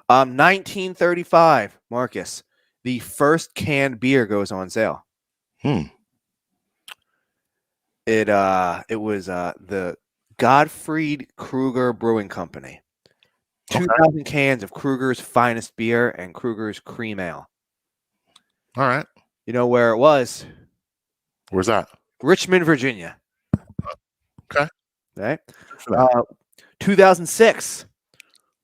1935, Marcus, the first canned beer goes on sale. It was the Gottfried Kruger Brewing Company. 2,000 cans of Kruger's finest beer and Kruger's cream ale. All right. You know where it was? Where's that? Richmond, Virginia. Okay. Right. 2006,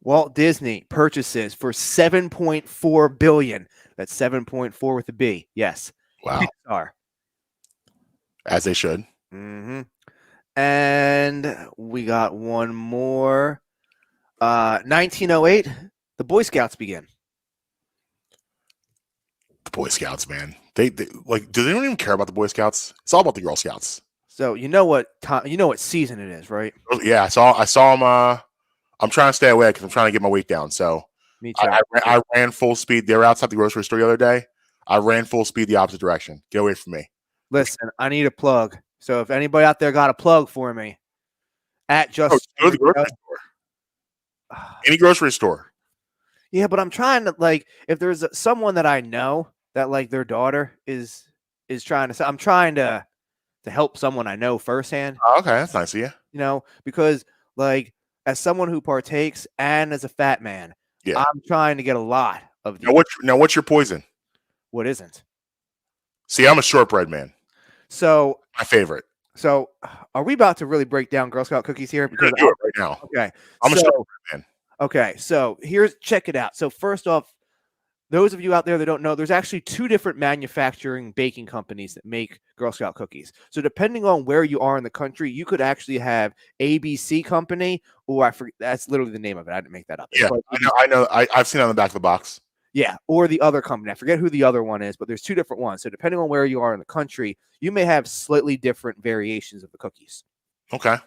Walt Disney purchases for $7.4 billion. That's 7.4 with a B. Yes. Wow. Pixar. As they should. Mm-hmm. And we got one more. 1908, the Boy Scouts begin. The Boy Scouts, man. They like. Do they don't even care about the Boy Scouts? It's all about the Girl Scouts. So you know what season it is, right? Yeah, I saw them. I'm trying to stay away because I'm trying to get my weight down. So me too. I ran full speed. They were outside the grocery store the other day. I ran full speed the opposite direction. Get away from me. Listen, I need a plug. So if anybody out there got a plug for me, at just go to the grocery store. Any grocery store. Yeah, but I'm trying to if there's someone that I know that their daughter is trying to. I'm trying to help someone I know firsthand. Oh, okay, that's nice of you. You know, because as someone who partakes and as a fat man, yeah, I'm trying to get a lot of. Now what's your poison? What isn't? See, I'm a shortbread man. So my favorite. So are we about to really break down Girl Scout cookies here? Because do it right now. Okay, I'm a shortbread man. Okay, so check it out. So first off, those of you out there that don't know, there's actually two different manufacturing baking companies that make Girl Scout cookies. So depending on where you are in the country, you could actually have ABC Company, or I forget, that's literally the name of it. I didn't make that up. Yeah, I know. I've seen it on the back of the box. Yeah, or the other company. I forget who the other one is, but there's two different ones. So depending on where you are in the country, you may have slightly different variations of the cookies. Okay.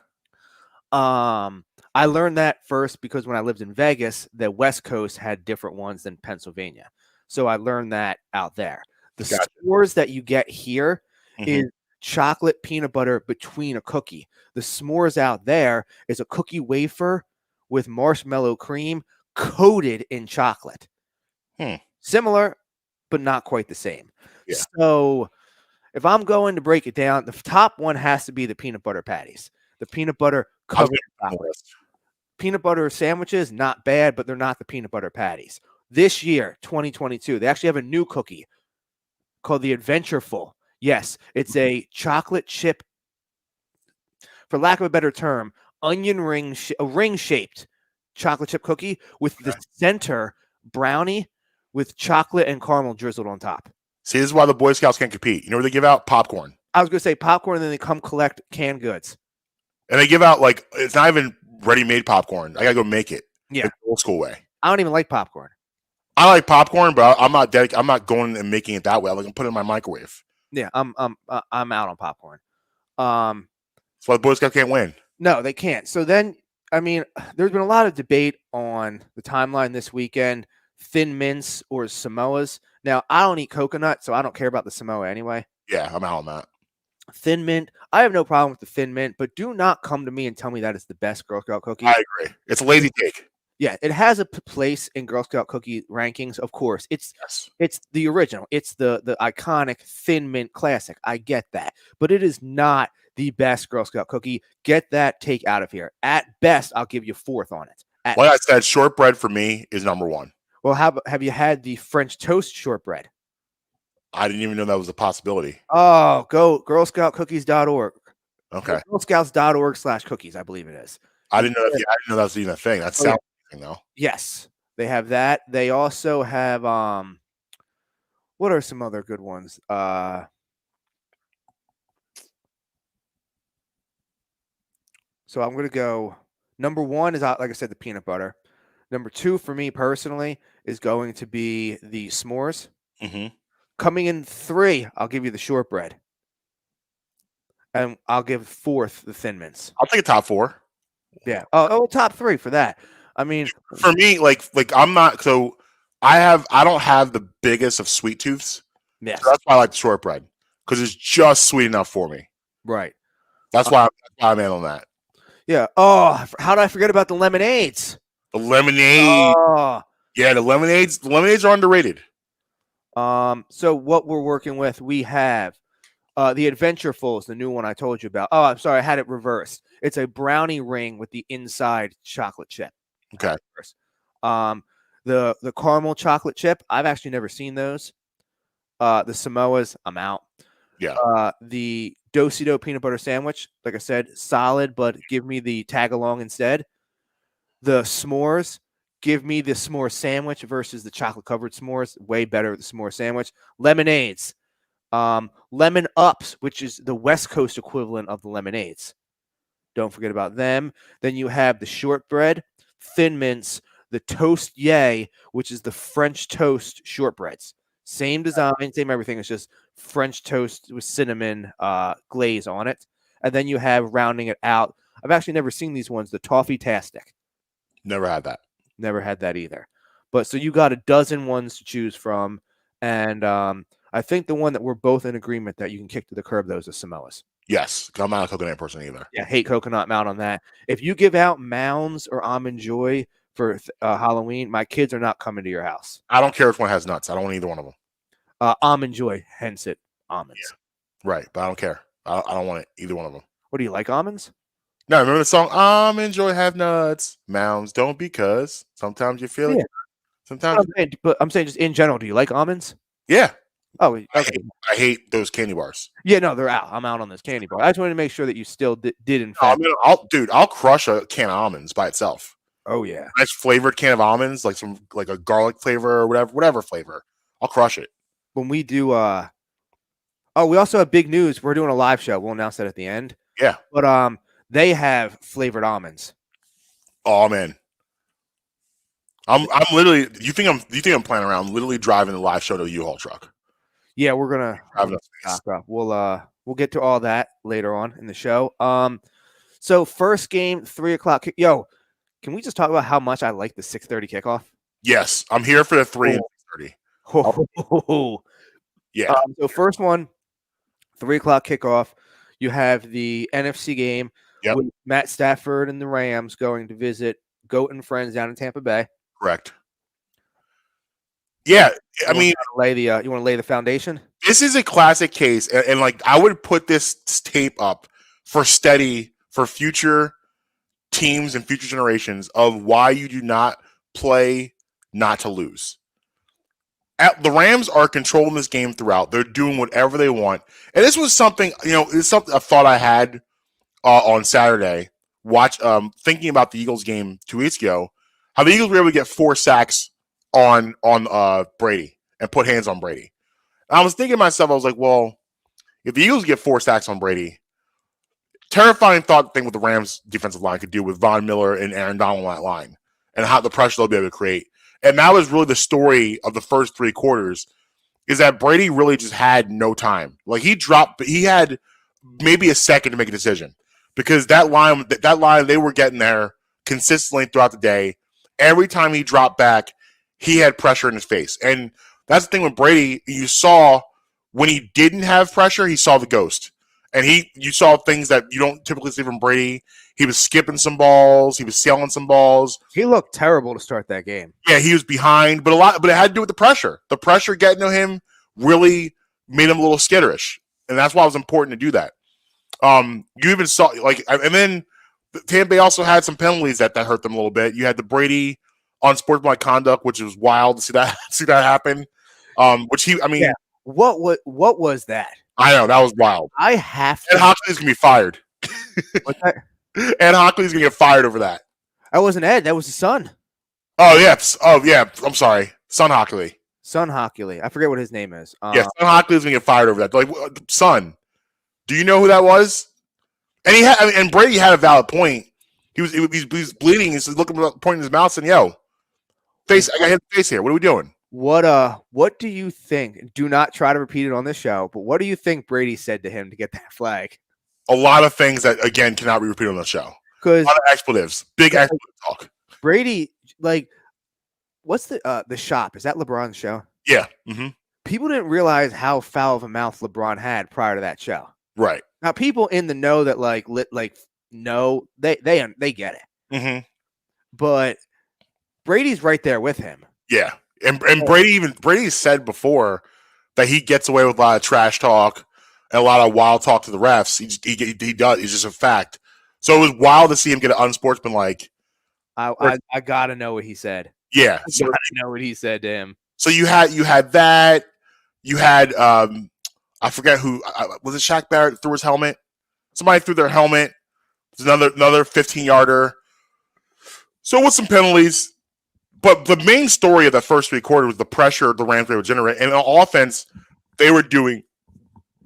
I learned that first because when I lived in Vegas, the West Coast had different ones than Pennsylvania. So I learned that out there. The Gotcha. s'mores that you get here Mhm. is chocolate peanut butter between a cookie. The s'mores out there is a cookie wafer with marshmallow cream coated in chocolate. Similar, but not quite the same. Yeah. So if I'm going to break it down, the top one has to be the peanut butter patties. The peanut butter covered chocolate. Peanut butter sandwiches, not bad, but they're not the peanut butter patties. This year, 2022, they actually have a new cookie called the Adventureful. Yes, it's a chocolate chip, for lack of a better term, onion ring, a ring-shaped chocolate chip cookie with the center brownie with chocolate and caramel drizzled on top. See, this is why the Boy Scouts can't compete. You know where they give out? Popcorn. I was going to say popcorn, and then they come collect canned goods. And they give out, like, it's not even ready-made popcorn. I got to go make it. Yeah. The old school way. I don't even like popcorn. I like popcorn, but I'm not going and making it that way. I'm putting it in my microwave. Yeah, I'm out on popcorn. That's why the Boy Scouts can't win. No, they can't. So then, I mean, there's been a lot of debate on the timeline this weekend, Thin Mints or Samoas. Now, I don't eat coconut, so I don't care about the Samoa anyway. Yeah, I'm out on that. Thin Mint, I have no problem with the Thin Mint, but do not come to me and tell me that it's the best Girl Scout cookie. I agree. It's a lazy take. Yeah, it has a place in Girl Scout cookie rankings, of course. It's the original. It's the iconic Thin Mint classic. I get that. But it is not the best Girl Scout cookie. Get that take out of here. At best, I'll give you fourth on it. Like I said, shortbread for me is number one. Well, have you had the French toast shortbread? I didn't even know that was a possibility. Oh, go girlscoutcookies.org. Okay. Girlscouts.org/cookies, I believe it is. I didn't know that was even a thing. That sounds though. Yes, they have that. They also have what are some other good ones? So I'm gonna go. Number one is, like I said, the peanut butter. Number two for me personally is going to be the s'mores. Mm-hmm. Coming in three, I'll give you the shortbread, and I'll give fourth the Thin Mints. I'll take a top four. Yeah. Oh, top three for that. I mean, for me, like I'm not so. I don't have the biggest of sweet tooths. Yes. So that's why I like the shortbread because it's just sweet enough for me. Right. That's why I'm in on that. Yeah. Oh, how did I forget about the lemonades? The lemonade. Oh. Yeah, the lemonades. The lemonades are underrated. So what we're working with, we have the Adventurefuls, the new one I told you about. Oh, I'm sorry, I had it reversed. It's a brownie ring with the inside chocolate chip. Okay. The caramel chocolate chip, I've actually never seen those. The Samoas, I'm out. Yeah. The Do-si-do peanut butter sandwich, like I said, solid, but give me the tag along instead. The s'mores, give me the s'more sandwich versus the chocolate covered s'mores. Way better the s'more sandwich. Lemonades, lemon ups, which is the West Coast equivalent of the lemonades. Don't forget about them. Then you have the shortbread, Thin Mints, the Toast Yay, which is the French toast shortbreads. Same design, same everything. It's just French toast with cinnamon glaze on it. And then you have, rounding it out, I've actually never seen these ones, the Toffee-tastic. Never had that. Never had that either. But so you got a dozen ones to choose from. And I think the one that we're both in agreement that you can kick to the curb, those are Samoas. Yes, I'm not a coconut person either. Yeah, hate coconut, I'm out on that. If you give out Mounds or Almond Joy for Halloween, my kids are not coming to your house. I don't care if one has nuts. I don't want either one of them. Almond Joy, hence it, almonds. Yeah. Right, but I don't care. I don't want either one of them. What do you like, almonds? No, remember the song Almond Joy have nuts. Mounds don't because sometimes you feel it. Sometimes. I'm saying just in general, do you like almonds? Yeah. Oh, okay. I hate those candy bars. Yeah, no, they're out. I'm out on this candy bar. I just wanted to make sure that you still did in fact. I'll crush a can of almonds by itself. Oh yeah, nice flavored can of almonds, like a garlic flavor or whatever flavor. I'll crush it. When we do, we also have big news. We're doing a live show. We'll announce that at the end. Yeah, but they have flavored almonds. Oh man, I'm literally. You think I'm playing around? I'm literally driving the live show to a U-Haul truck. Yeah, we're gonna Driving up space. stock up. We'll get to all that later on in the show. So first game, 3:00. Yo, can we just talk about how much I like the 6:30 kickoff? Yes, I'm here for the 3 and 30. Yeah. So first one, 3:00 kickoff. You have the NFC game with Matt Stafford and the Rams going to visit Goat and friends down in Tampa Bay. Correct. Yeah, I mean, you want to lay the foundation. This is a classic case, and like I would put this tape up for future teams and future generations of why you do not play not to lose. The Rams are controlling this game throughout. They're doing whatever they want, and this was something it's something a thought I had on Saturday. Thinking about the Eagles game 2 weeks ago, how the Eagles were able to get 4 sacks on Brady and put hands on Brady. And I was thinking to myself, I was like, well, if the Eagles get 4 sacks on Brady, terrifying thing with the Rams defensive line could do with Von Miller and Aaron Donald on that line and how the pressure they'll be able to create. And that was really the story of the first 3 quarters, is that Brady really just had no time. Like he had maybe a second to make a decision, because that line, they were getting there consistently throughout the day. Every time he dropped back, he had pressure in his face. And that's the thing with Brady. You saw when he didn't have pressure, he saw the ghost. And you saw things that you don't typically see from Brady. He was skipping some balls. He was sailing some balls. He looked terrible to start that game. Yeah, he was behind, but it had to do with the pressure. The pressure getting to him really made him a little skitterish. And that's why it was important to do that. You even saw, and then Tampa Bay also had some penalties that hurt them a little bit. You had the Brady unsportsmanlike conduct, which was wild to see that happen. What was that? I know, that was wild. I have to. Ed Hockley's gonna be fired. What's that? Ed Hockley's gonna get fired over that. That wasn't Ed. That was his son. Oh yeah. I'm sorry, Son Hockley. Son Hockley. I forget what his name is. Son Hockley's gonna get fired over that. Like, son, do you know who that was? And and Brady had a valid point. He was bleeding. He's looking, pointing his mouth, saying, "Yo, face! I got hit in the face here. What are we doing?" What do you think? Do not try to repeat it on this show, but what do you think Brady said to him to get that flag? A lot of things that, again, cannot be repeated on the show. Because a lot of expletives, big expletive talk. Brady, what's the shop? Is that LeBron's show? Yeah. Mm-hmm. People didn't realize how foul of a mouth LeBron had prior to that show. Right. Now, people in the know that know they get it. Mm-hmm. But Brady's right there with him. Yeah. And Brady said before that he gets away with a lot of trash talk and a lot of wild talk to the refs. He does. It's just a fact. So it was wild to see him get an unsportsmanlike. I gotta know what he said. Yeah, I gotta know what he said to him. So you had that. You had I forget who was it. Shaq Barrett threw his helmet. Somebody threw their helmet. It's another 15-yarder. So with some penalties. But the main story of the first 3 quarters was the pressure the Rams were generating. And on offense, they were doing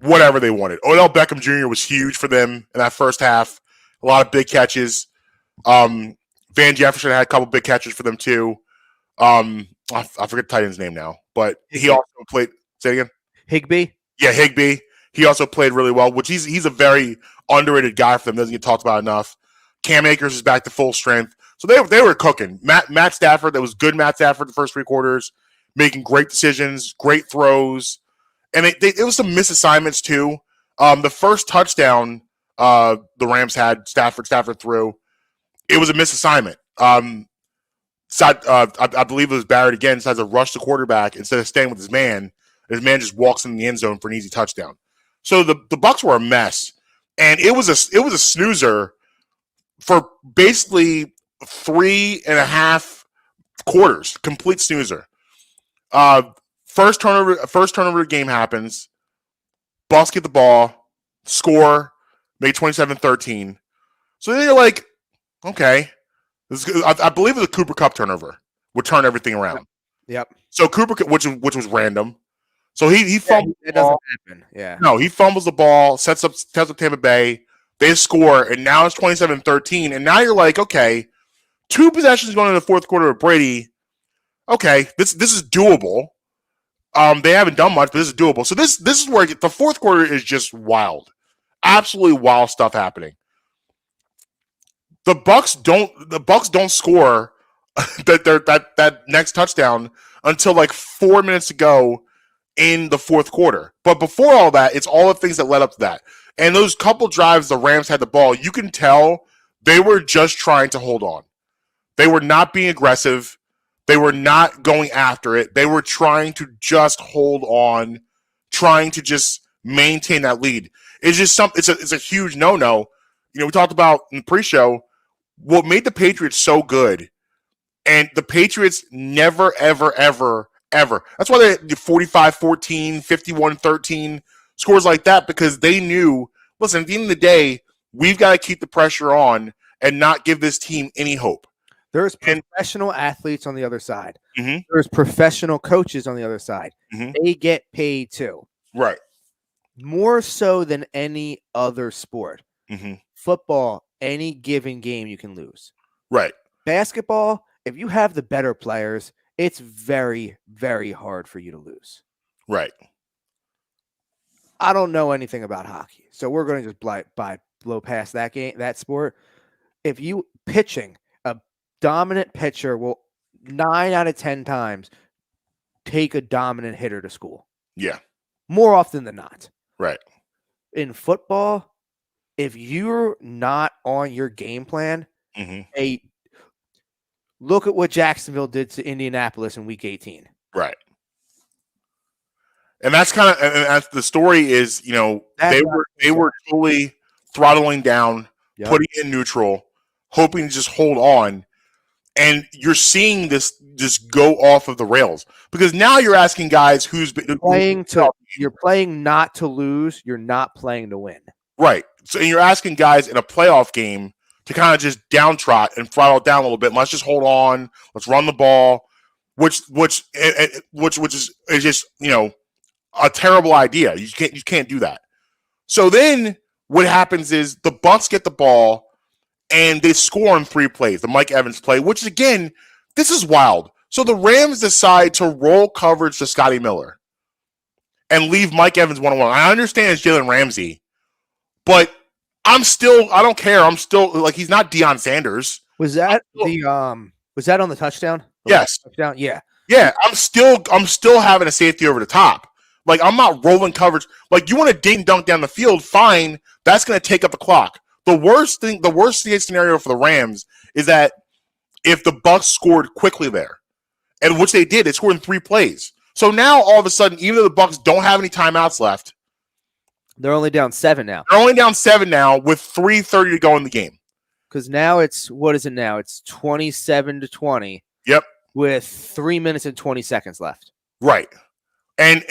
whatever they wanted. Odell Beckham Jr. was huge for them in that first half. A lot of big catches. Van Jefferson had a couple big catches for them too. I forget the tight end's name now, but he also played. Say it again. Higbee. Yeah, Higbee. He also played really well, which he's a very underrated guy for them. Doesn't get talked about enough. Cam Akers is back to full strength. So they were cooking. Matt Stafford, that was good Matt Stafford the first 3 quarters, making great decisions, great throws. And it was some misassignments too. The first touchdown the Rams had, Stafford threw, it was a misassignment. I believe it was Barrett again, decides to rush the quarterback instead of staying with his man. His man just walks in the end zone for an easy touchdown. So the Bucs were a mess. And it was a snoozer for basically 3.5 quarters, complete snoozer. First turnover of the game happens. Bucs get the ball, score, make 27-13. So then you're like, okay, I believe it was a Cooper Kupp turnover would turn everything around. Yep. So Cooper, which was random. So he fumbles. It doesn't happen. Yeah. No, he fumbles the ball, sets up Tampa Bay. They score, and now it's 27-13. And now you're like, okay, 2 possessions going into the fourth quarter of Brady. okay, this is doable. They haven't done much, but this is doable. So this is where the fourth quarter is just wild, absolutely wild stuff happening. The Bucks don't score that next touchdown until like 4 minutes to go in the fourth quarter. But before all that, it's all the things that led up to that. And those couple drives the Rams had the ball, you can tell they were just trying to hold on. They were not being aggressive. They were not going after it. They were trying to just hold on, trying to just maintain that lead. It's just it's a huge no-no. You know, we talked about in the pre-show what made the Patriots so good. And the Patriots never, ever, ever, ever. That's why they 45-14, 51-13, scores like that, because they knew, listen, at the end of the day, we've got to keep the pressure on and not give this team any hope. There's professional athletes on the other side. Mm-hmm. There's professional coaches on the other side. Mm-hmm. They get paid too. Right. More so than any other sport. Mm-hmm. Football, any given game you can lose. Right. Basketball, if you have the better players, it's very, very hard for you to lose. Right. I don't know anything about hockey, so we're going to just blow past that game, that sport. If you pitching, a dominant pitcher will 9 out of 10 times take a dominant hitter to school. Yeah. More often than not. Right. In football, if you're not on your game plan, mm-hmm. Look at what Jacksonville did to Indianapolis in Week 18. Right. And that's kind of, and the story is, you know, they were totally throttling down, putting it in neutral, hoping to just hold on. And you're seeing this just go off of the rails, because now you're asking guys you're playing not to lose. You're not playing to win. Right. So you're asking guys in a playoff game to kind of just downtrot and throttle down a little bit. Let's just hold on. Let's run the ball, which is just, you know, a terrible idea. You can't do that. So then what happens is the Bucks get the ball and they score on 3 plays. The Mike Evans play, which again, this is wild. So the Rams decide to roll coverage to Scotty Miller and leave Mike Evans one-on-one. I understand it's Jalen Ramsey, but I don't care. I'm still like, he's not Deion Sanders. Was that was that on the touchdown? Yes. Touchdown? Yeah. Yeah. I'm still having a safety over the top. Like, I'm not rolling coverage. Like, you want to ding dunk down the field, fine. That's going to take up the clock. The worst scenario for the Rams is that if the Bucks scored quickly there, and which they did, they scored in 3 plays. So now all of a sudden, even though the Bucks don't have any timeouts left, they're only down 7 now. They're only down 7 now with 3:30 to go in the game. Because now what is it now? It's 27-20. Yep. With 3 minutes and 20 seconds left. Right. And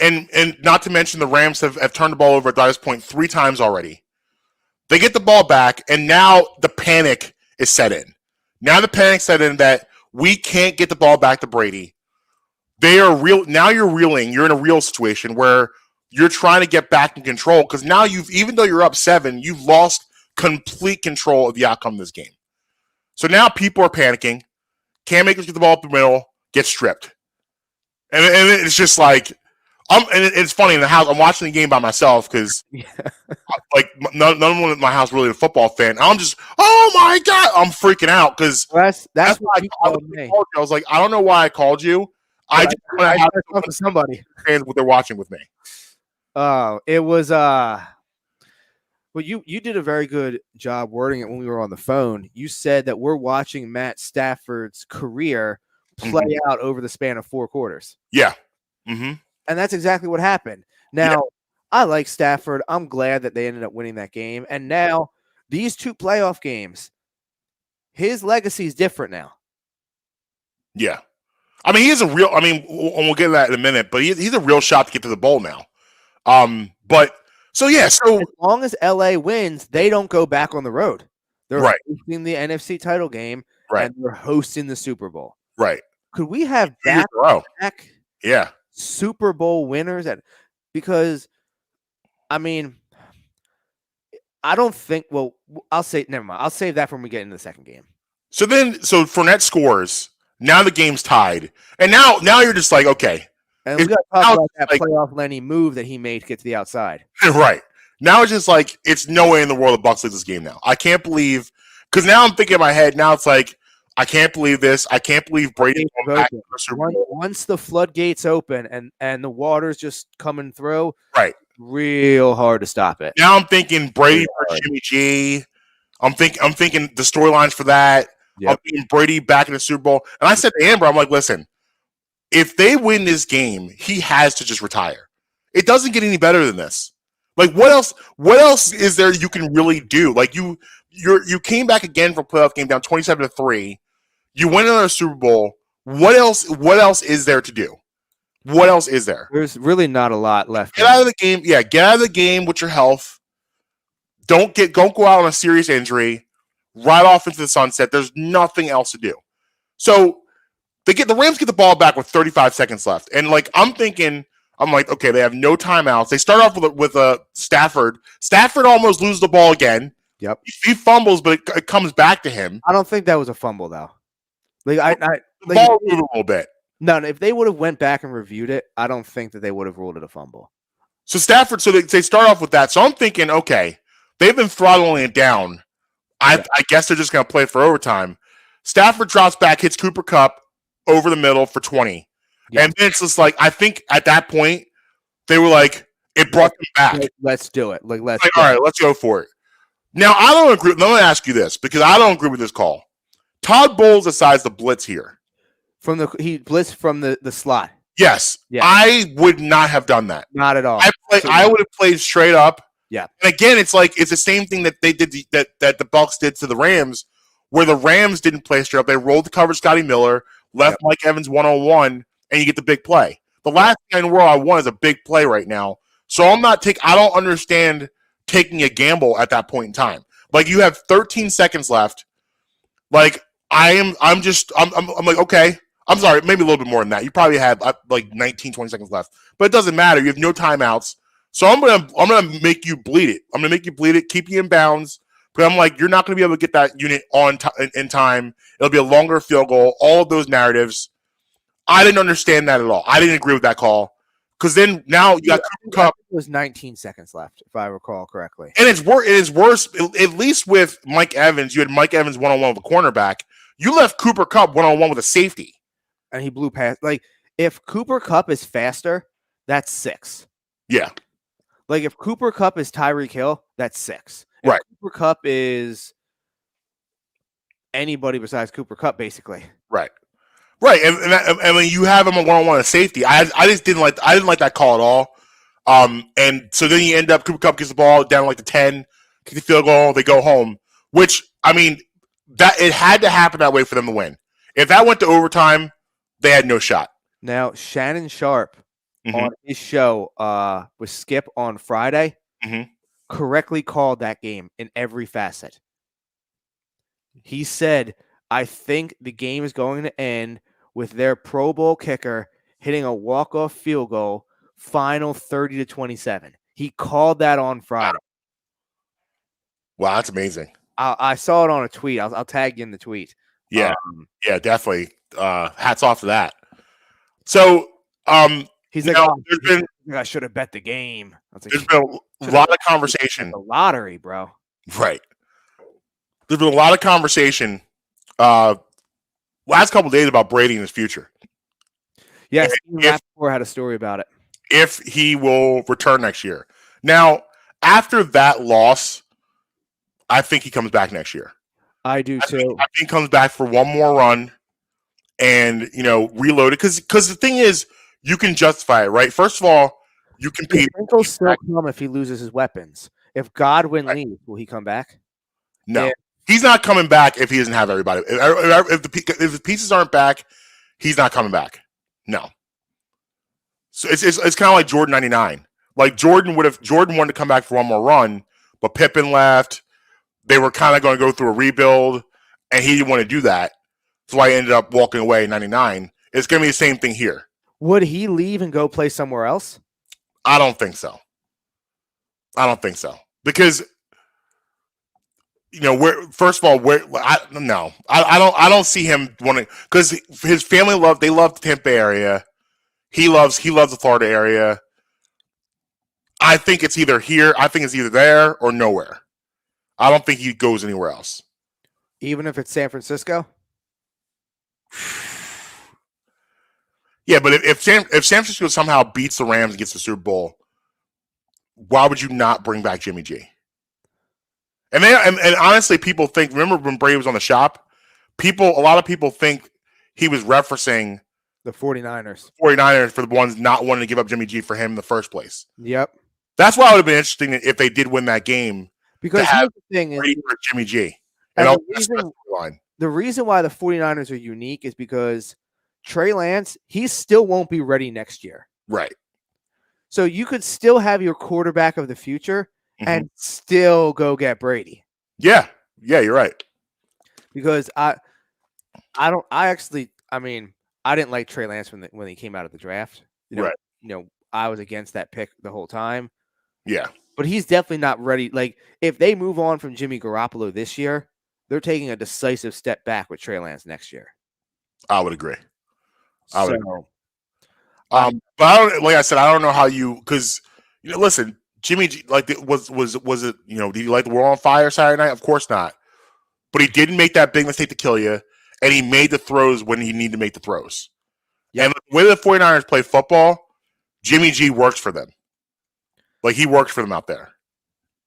not to mention the Rams have turned the ball over at this point 3 times already. They get the ball back, and now the panic is set in. Now the panic set in that we can't get the ball back to Brady. They are real. Now you're reeling. You're in a real situation where you're trying to get back in control, because now even though you're up 7, you've lost complete control of the outcome of this game. So now people are panicking. Cam Akers get the ball up the middle, get stripped. And it's just like, and it's funny in the house. I'm watching the game by myself because, like, none in my house really a football fan. I'm just, oh my god, I'm freaking out because that's why I called you. I was like, I don't know why I called you. I just want to have to talk to somebody. Fans what they're watching with me. It was well, you did a very good job wording it when we were on the phone. You said that we're watching Matt Stafford's career play out over the span of 4 quarters. Yeah. Mm-hmm. And that's exactly what happened. Now, I like Stafford. I'm glad that they ended up winning that game. And now, these 2 playoff games, his legacy is different now. Yeah. I mean, we'll get to that in a minute, but he's a real shot to get to the bowl now. But so as long as LA wins, they don't go back on the road. They're hosting the NFC title game, and they're hosting the Super Bowl. Right. Could we have back Super Bowl winners because I mean, I don't think. Well, I'll say never mind. I'll save that for when we get into the second game. So Fournette scores, Now the game's tied, and now you're just like, okay, And we got to talk about that playoff Lenny move that he made to get to the outside. right. Now it's just like, it's no way in the world the Bucks lose this game now. I can't believe, because now I'm thinking in my head, now it's like, I can't believe this. I can't believe Brady going back to the Super Bowl. Once the floodgates open and the water's just coming through, right, real hard to stop it. Now I'm thinking Brady for Jimmy G. I'm thinking the storylines for that. Yep. I'm thinking Brady back in the Super Bowl. And I said to Amber, I'm like, listen, if they win this game, he has to just retire. It doesn't get any better than this. Like, what else is there you can really do? Like, you came back again from playoff game down 27-3. You win another Super Bowl. What else is there to do? What else is there? There's really not a lot left. Get out of the game. Yeah, get out of the game with your health. Don't go out on a serious injury. Right off into the sunset. There's nothing else to do. So the Rams get the ball back with 35 seconds left. And like I'm like, okay, they have no timeouts. They start off with Stafford. Stafford almost loses the ball again. Yep. He fumbles, but it comes back to him. I don't think that was a fumble though. Like the ball moved a little bit. No, if they would have went back and reviewed it, I don't think that they would have ruled it a fumble. So Stafford, they start off with that. So I'm thinking, okay, they've been throttling it down. I guess they're just going to play for overtime. Stafford drops back, hits Cooper Kupp over the middle for 20. Yeah. And then it's just like, I think at that point, they were like, it brought them back. Let's do it. All right, let's go for it. Now, I don't agree. Let me ask you this, because I don't agree with this call. Todd Bowles decides to blitz here. He blitzed from the slot. Yes. Yeah. I would not have done that. Not at all. I would have played straight up. Yeah. And again, it's the same thing that they did that the Bucs did to the Rams, where the Rams didn't play straight up. They rolled the coverage Scotty Miller, left Mike Evans 1-on-1, and you get the big play. The last thing in the world I want is a big play right now. So I don't understand taking a gamble at that point in time. Like, you have 13 seconds left. Like, I'm like, okay. I'm sorry, maybe a little bit more than that. You probably had like 19, 20 seconds left. But it doesn't matter. You have no timeouts. So I'm gonna make you bleed it. I'm gonna make you bleed it, keep you in bounds. But I'm like, you're not gonna be able to get that unit in time. It'll be a longer field goal. All of those narratives. I didn't understand that at all. I didn't agree with that call. Because then now you got Cooper Kupp. It was 19 seconds left, if I recall correctly. And it is worse. At least with Mike Evans, you had Mike Evans 1-on-1 with a cornerback. You left Cooper Kupp 1-on-1 with a safety. And he blew past. Like, if Cooper Kupp is faster, that's 6. Yeah. Like, if Cooper Kupp is Tyreek Hill, that's 6. If right. Cooper Kupp is anybody besides Cooper Kupp, basically. Right. Right. And when you have him a 1-on-1 at safety, I didn't like that call at all. And so then you end up, Cooper Kupp gets the ball down like the 10, kick the field goal, they go home. Which, I mean, that it had to happen that way for them to win. If that went to overtime, they had no shot. Now, Shannon Sharp on his show with Skip on Friday correctly called that game in every facet. He said, I think the game is going to end with their Pro Bowl kicker hitting a walk-off field goal, final 30-27. He called that on Friday. Wow, that's amazing. I saw it on a tweet. I'll tag you in the tweet. Yeah, yeah, definitely. Hats off to that. So, he's like, I should have bet the game. There's been a lot of conversation. The lottery, bro. Right. There's been a lot of conversation last couple of days about Brady in his future. Yes, Rappaport had a story about it. If he will return next year. Now, after that loss, I think he comes back next year. I do too. I think he comes back for one more run and, reload it. Because the thing is, you can justify it, right? First of all, you compete. He'll still come if he loses his weapons. If Godwin leaves, will he come back? No. He's not coming back if he doesn't have everybody. If the pieces aren't back, he's not coming back. No. So it's kind of like Jordan 99. Like Jordan wanted to come back for one more run, but Pippen left. They were kind of going to go through a rebuild, and he didn't want to do that. So I ended up walking away in 99. It's going to be the same thing here. Would he leave and go play somewhere else? I don't think so. Because first of all, I don't see him wanting, because his family love the Tampa area. He loves the Florida area. I think it's either here. I think it's either there or nowhere. I don't think he goes anywhere else. Even if it's San Francisco? Yeah, but if San Francisco somehow beats the Rams and gets the Super Bowl, why would you not bring back Jimmy G? And honestly, people think, remember when Brady was on the shop? A lot of people think he was referencing the 49ers for the ones not wanting to give up Jimmy G for him in the first place. Yep. That's why it would have been interesting if they did win that game. Because here's the thing is, Brady for Jimmy G. And the reason why the 49ers are unique is because Trey Lance, he still won't be ready next year. Right. So you could still have your quarterback of the future and still go get Brady. Yeah. Yeah, you're right. Because I didn't like Trey Lance when he came out of the draft. I was against that pick the whole time. Yeah. But he's definitely not ready. Like, if they move on from Jimmy Garoppolo this year, they're taking a decisive step back with Trey Lance next year. I would agree. But I don't, like I said, I don't know how because listen, Jimmy G, like, was it, did he light the world on fire Saturday night? Of course not. But he didn't make that big mistake to kill you, and he made the throws when he needed to make the throws. Yep. And the way the 49ers play football, Jimmy G works for them. Like, he works for them out there.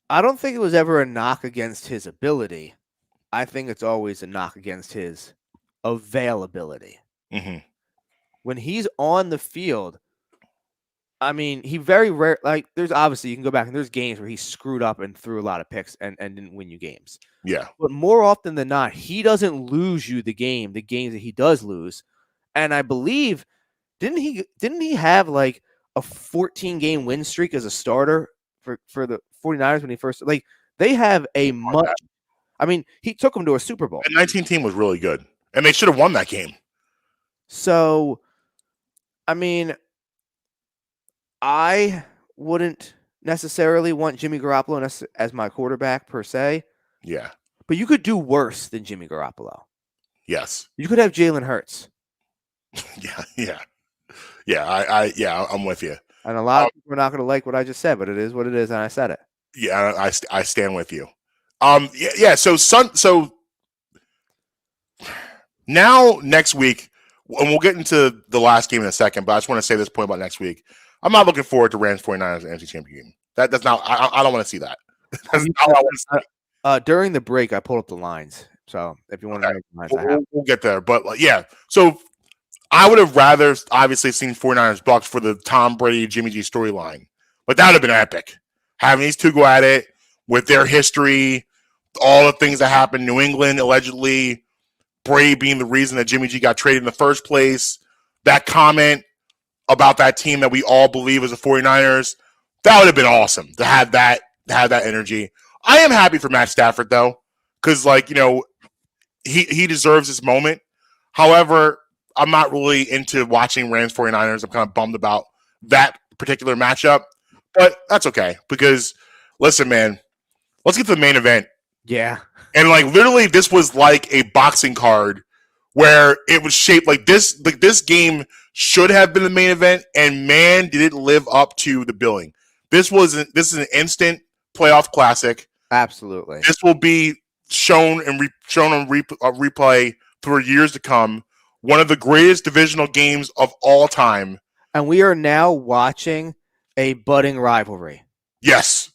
I don't think it was ever a knock against his ability. I think it's always a knock against his availability. Mm-hmm. When he's on the field, I mean, he very rare. Like, there's obviously, you can go back and there's games where he screwed up and threw a lot of picks and didn't win you games. Yeah. But more often than not, he doesn't lose you the games that he does lose. And I believe, didn't he have like a 14-game win streak as a starter for the 49ers when he first, like, they have a much, I mean, he took them to a Super Bowl. The 19 team was really good, and they should have won that game. So, I mean, I wouldn't necessarily want Jimmy Garoppolo as my quarterback per se. Yeah. But you could do worse than Jimmy Garoppolo. Yes. You could have Jalen Hurts. Yeah, I'm with you. And a lot of people are not going to like what I just said, but it is what it is, and I said it. Yeah, I stand with you. So now next week, and we'll get into the last game in a second, but I just want to say this point about next week. I'm not looking forward to Rams 49ers NFC Championship game. That's not. I don't want to see that. That's not what I want to see. During the break, I pulled up the lines. So if you want to know the lines, we'll get there. But yeah, so I would have rather obviously seen 49ers Bucks for the Tom Brady Jimmy G storyline, but that would have been epic. Having these two go at it with their history, all the things that happened, New England allegedly, Brady being the reason that Jimmy G got traded in the first place, that comment about that team that we all believe is the 49ers, that would have been awesome to have that energy. I am happy for Matt Stafford though, because he deserves this moment. However, I'm not really into watching Rams 49ers. I'm kind of bummed about that particular matchup, but that's okay because listen, man, let's get to the main event. Yeah. And literally this was like a boxing card where it was shaped like this. Like, this game should have been the main event, and man, did it live up to the billing. This is an instant playoff classic. Absolutely. This will be shown on replay for years to come. One of the greatest divisional games of all time. And we are now watching a budding rivalry. Yes.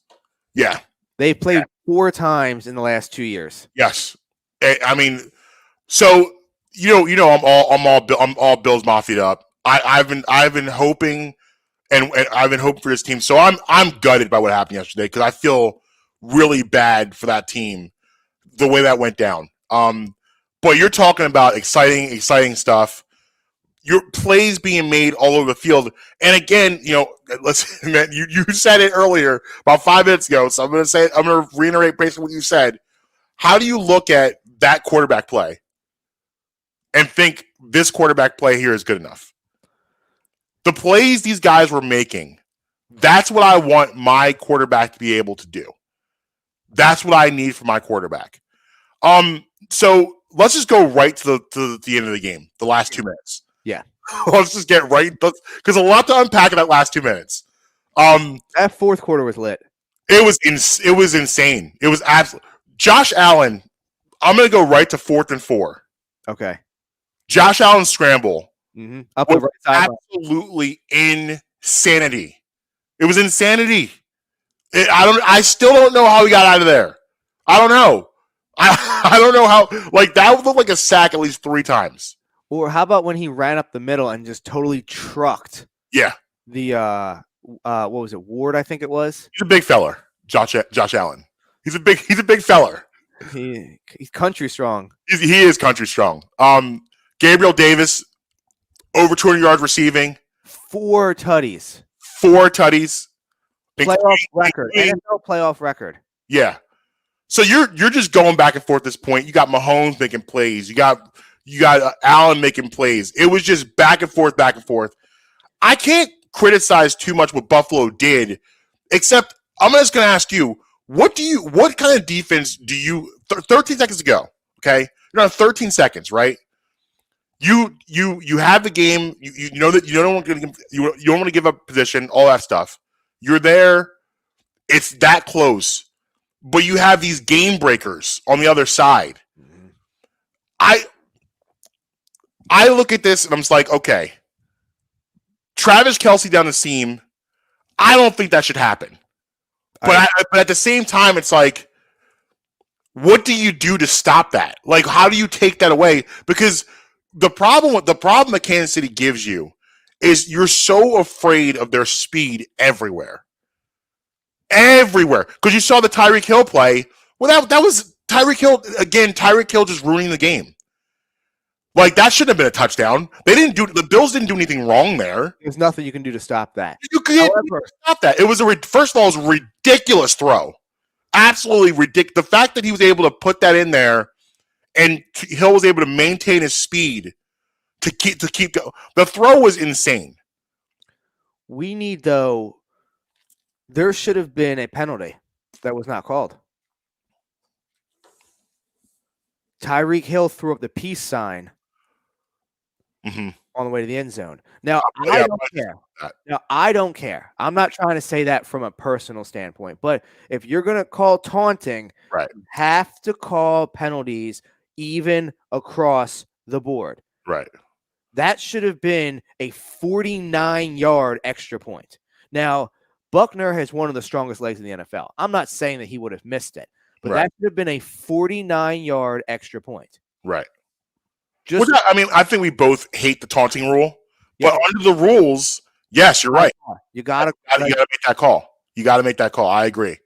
Yeah. They played 4 times in the last 2 years. Yes. I mean, so I'm all Bills Mafia up. I've been hoping and I've been hoping for this team. So I'm gutted by what happened yesterday because I feel really bad for that team the way that went down. But you're talking about exciting stuff. Your plays being made all over the field. And again, listen, man, you said it earlier about 5 minutes ago. So I'm going to reiterate basically what you said. How do you look at that quarterback play and think this quarterback play here is good enough? The plays these guys were making, that's what I want my quarterback to be able to do. That's what I need for my quarterback. So let's just go right to the end of the game, the last 2 minutes. Yeah. Let's just get right because a lot to unpack in that last 2 minutes. That fourth quarter was lit. It was insane. It was absolutely Josh Allen. I'm gonna go right to 4th and 4. Okay. Josh Allen's scramble Up the right side. absolutely insanity. It was insanity. I still don't know how he got out of there. I don't know. I don't know how. Like that would look like a sack at least 3 times. Or how about when he ran up the middle and just totally trucked? Yeah. The what was it? Ward, I think it was. He's a big feller, Josh Allen. He's a big feller. He's country strong. He is country strong. Gabriel Davis, over 200 yards receiving. 4 tutties. 4 tutties. Playoff record. NFL playoff record. Yeah. So you're just going back and forth at this point. You got Mahomes making plays. You got Allen making plays. It was just back and forth, back and forth. I can't criticize too much what Buffalo did, except I'm just going to ask you, what kind of defense do you 13 seconds to go, okay? You're on 13 seconds, right? You have the game, you know that you don't want to give up position, all that stuff. You're there. It's that close. But you have these game breakers on the other side. I look at this and I'm just like, okay, Travis Kelce down the seam, I don't think that should happen. But at the same time, it's like, what do you do to stop that? Like, how do you take that away? Because the problem that Kansas City gives you is you're so afraid of their speed everywhere. Everywhere. Because you saw the Tyreek Hill play. Well, that was Tyreek Hill. Again, Tyreek Hill just ruining the game. Like, that shouldn't have been a touchdown. The Bills didn't do anything wrong there. There's nothing you can do to stop that. You can't stop that. It was first of all, it was a ridiculous throw. Absolutely ridiculous. The fact that he was able to put that in there and Hill was able to maintain his speed to keep going. The throw was insane. We need, though, there should have been a penalty that was not called. Tyreek Hill threw up the peace sign on the way to the end zone. Now, I don't care. I don't care. I'm not trying to say that from a personal standpoint, but if you're going to call taunting, right, you have to call penalties even across the board. Right. That should have been a 49-yard extra point. Now, Buckner has one of the strongest legs in the NFL. I'm not saying that he would have missed it, but that should have been a 49-yard extra point. Right. I think we both hate the taunting rule, but under the rules, yes, you're right. You gotta make that call. You got to make that call. I agree.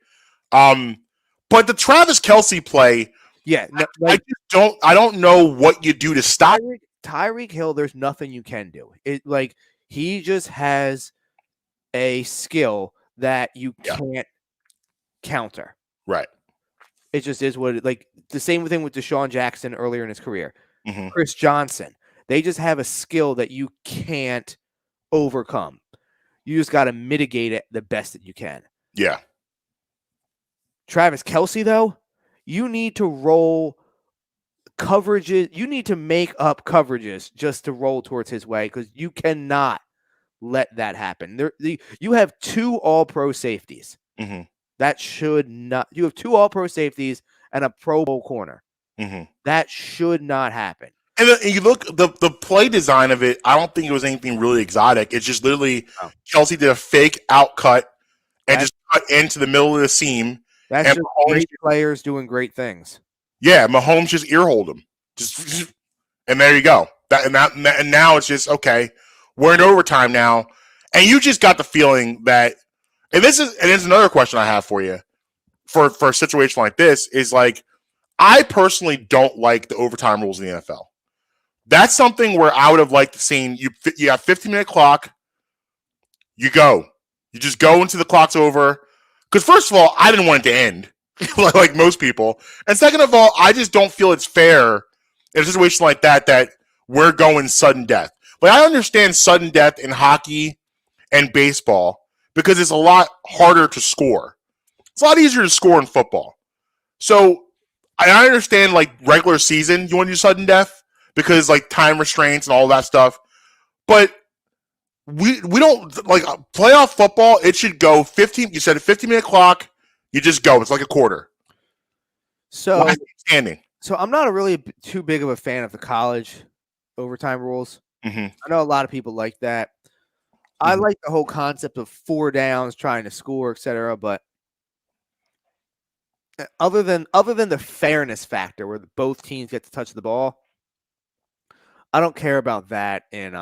But the Travis Kelce play, I don't know what you do to stop Tyreek Hill. There's nothing you can do. He just has a skill that you can't counter. Right. It just is what the same thing with Deshaun Jackson earlier in his career. Chris Johnson. They just have a skill that you can't overcome. You just got to mitigate it the best that you can. Yeah. Travis Kelce, though, you need to roll coverages. You need to make up coverages just to roll towards his way because you cannot let that happen. You have 2 all-pro safeties. That should not. You have 2 all-pro safeties and a Pro Bowl corner. That should not happen. And you look the play design of it. I don't think it was anything really exotic. It's just literally Kelce did a fake out cut and just cut into the middle of the seam. That's just great players doing great things. Yeah, Mahomes just earholed him. And there you go. And now it's just okay. We're in overtime now, and you just got the feeling that. And this is another question I have for you. For a situation like this is like. I personally don't like the overtime rules in the NFL. That's something where I would have liked to see you have 15-minute clock. You go. You just go until the clock's over. Because first of all, I didn't want it to end like most people. And second of all, I just don't feel it's fair in a situation like that we're going sudden death. But I understand sudden death in hockey and baseball because it's a lot harder to score. It's a lot easier to score in football. So I understand like regular season, you want to do sudden death because like time restraints and all that stuff, but we don't like playoff football. It should go 15. You said a 15-minute clock. You just go. It's like a quarter. So standing. So I'm not too big of a fan of the college overtime rules. Mm-hmm. I know a lot of people like that. I like the whole concept of 4 downs, trying to score, etc. But other than the fairness factor, where both teams get to touch the ball, I don't care about that in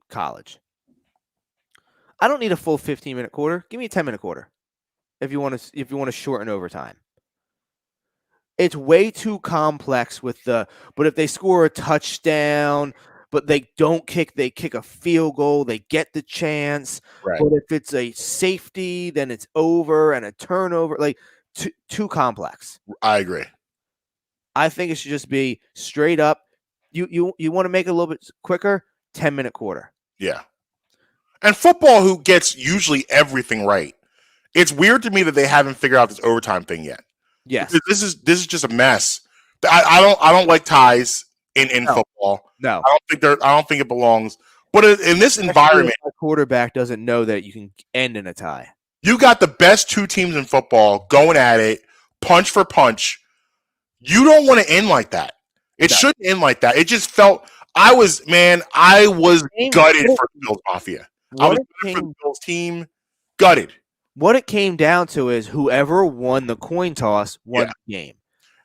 college. I don't need a full 15-minute quarter. Give me a 10-minute quarter if you want to shorten overtime. It's way too complex but if they score a touchdown, but they don't kick, they kick a field goal, they get the chance. Right. But if it's a safety, then it's over, and a turnover, like too complex. I agree. I think it should just be straight up. You want to make it a little bit quicker, 10-minute quarter. Yeah. And football, who gets usually everything right. It's weird to me that they haven't figured out this overtime thing yet. Yes. This is just a mess. I don't like ties in football. No. I don't think it belongs. But in this environment, a quarterback doesn't know that you can end in a tie. You got the best 2 teams in football going at it, punch for punch. You don't want to end like that. It shouldn't end like that. It just felt I was gutted for the Bills Mafia. I was gutted for the Bills team. Gutted. What it came down to is whoever won the coin toss won the game,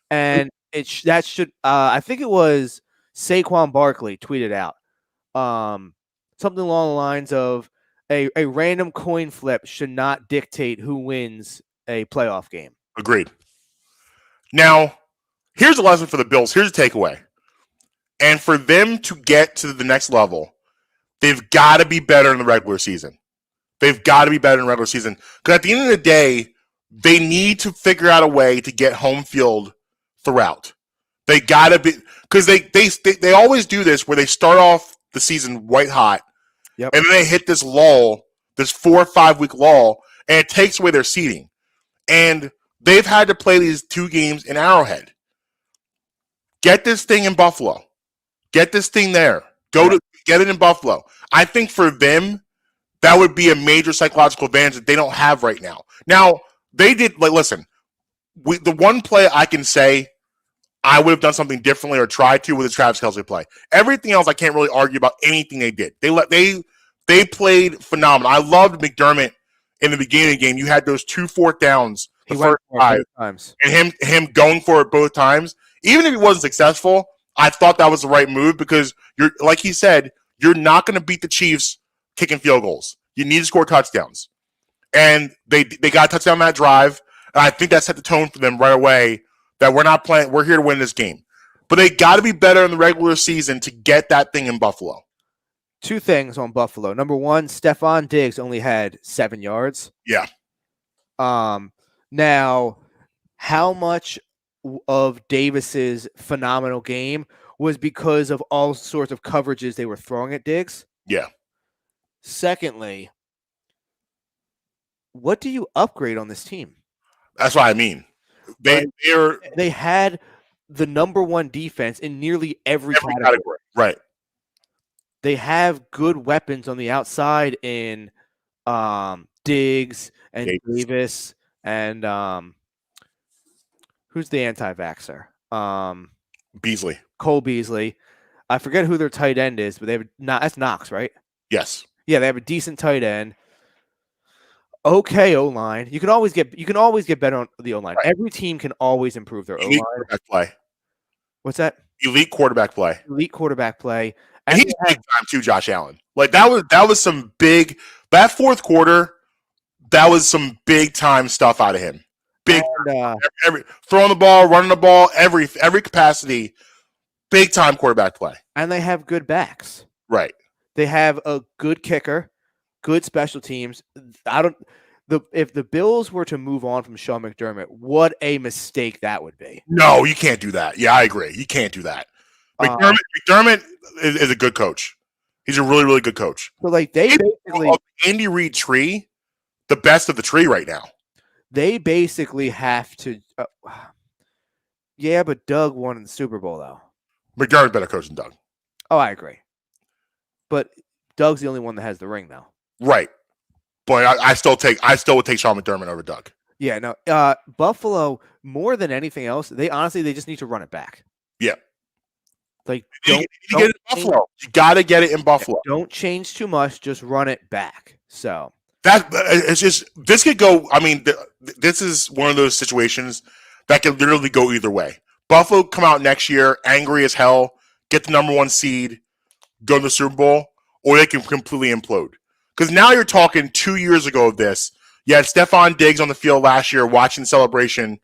and I think it was Saquon Barkley tweeted out something along the lines of a random coin flip should not dictate who wins a playoff game. Agreed. Now, here's a lesson for the Bills. Here's a takeaway. And for them to get to the next level, they've got to be better in the regular season. They've got to be better in the regular season. Because at the end of the day, they need to figure out a way to get home field throughout. They got to be – because they always do this where they start off the season white hot, and then they hit this lull, this 4 or 5 week lull, and it takes away their seeding. And they've had to play these 2 games in Arrowhead. Get this thing in Buffalo. Get this thing there. Get it in Buffalo. I think for them, that would be a major psychological advantage that they don't have right now. Now, they did, listen, the one play I can say I would have done something differently or tried to with the Travis Kelce play. Everything else, I can't really argue about anything they did. They played phenomenal. I loved McDermott in the beginning of the game. You had those 2 4th downs the first 5 times. And him going for it both times. Even if he wasn't successful, I thought that was the right move because you're, like he said, you're not going to beat the Chiefs kicking field goals. You need to score touchdowns. And they got a touchdown on that drive. And I think that set the tone for them right away that we're here to win this game. But they got to be better in the regular season to get that thing in Buffalo. 2 things on Buffalo. Number 1, Stephon Diggs only had 7 yards. Yeah. Now, how much of Davis's phenomenal game was because of all sorts of coverages they were throwing at Diggs? Yeah. Secondly, what do you upgrade on this team? That's what I mean. They had the number 1 defense in nearly every category. Right. They have good weapons on the outside in Diggs and Davis and who's the anti-vaxxer? Beasley. Cole Beasley. I forget who their tight end is, but that's Knox, right? Yes. Yeah, they have a decent tight end. Okay, O-line. You can always get better on the O-line. Right. Every team can always improve their O-line. Quarterback play. What's that? Elite quarterback play. Elite quarterback play. And he's big time too, Josh Allen. Like that was some big that 4th quarter, that was some big time stuff out of him. Big every throwing the ball, running the ball, every capacity, big time quarterback play. And they have good backs. Right. They have a good kicker, good special teams. If the Bills were to move on from Sean McDermott, what a mistake that would be. No, you can't do that. Yeah, I agree. You can't do that. McDermott is a good coach. He's a really, really good coach. So they basically Andy Reid tree, the best of the tree right now. they basically have to. Yeah, but Doug won in the Super Bowl, though. McDermott's better coach than Doug. Oh, I agree. But Doug's the only one that has the ring, though. Right. But I still would take Sean McDermott over Doug. Yeah, no. Buffalo, more than anything else, they just need to run it back. Yeah. Like, you get it in Buffalo. You got to get it in Buffalo. Don't change too much. Just run it back. So it's just this could go. I mean, this is one of those situations that could literally go either way. Buffalo come out next year angry as hell, get the number 1 seed, go to the Super Bowl, or they can completely implode. Because now you're talking 2 years ago of this. You had Stephon Diggs on the field last year watching the celebration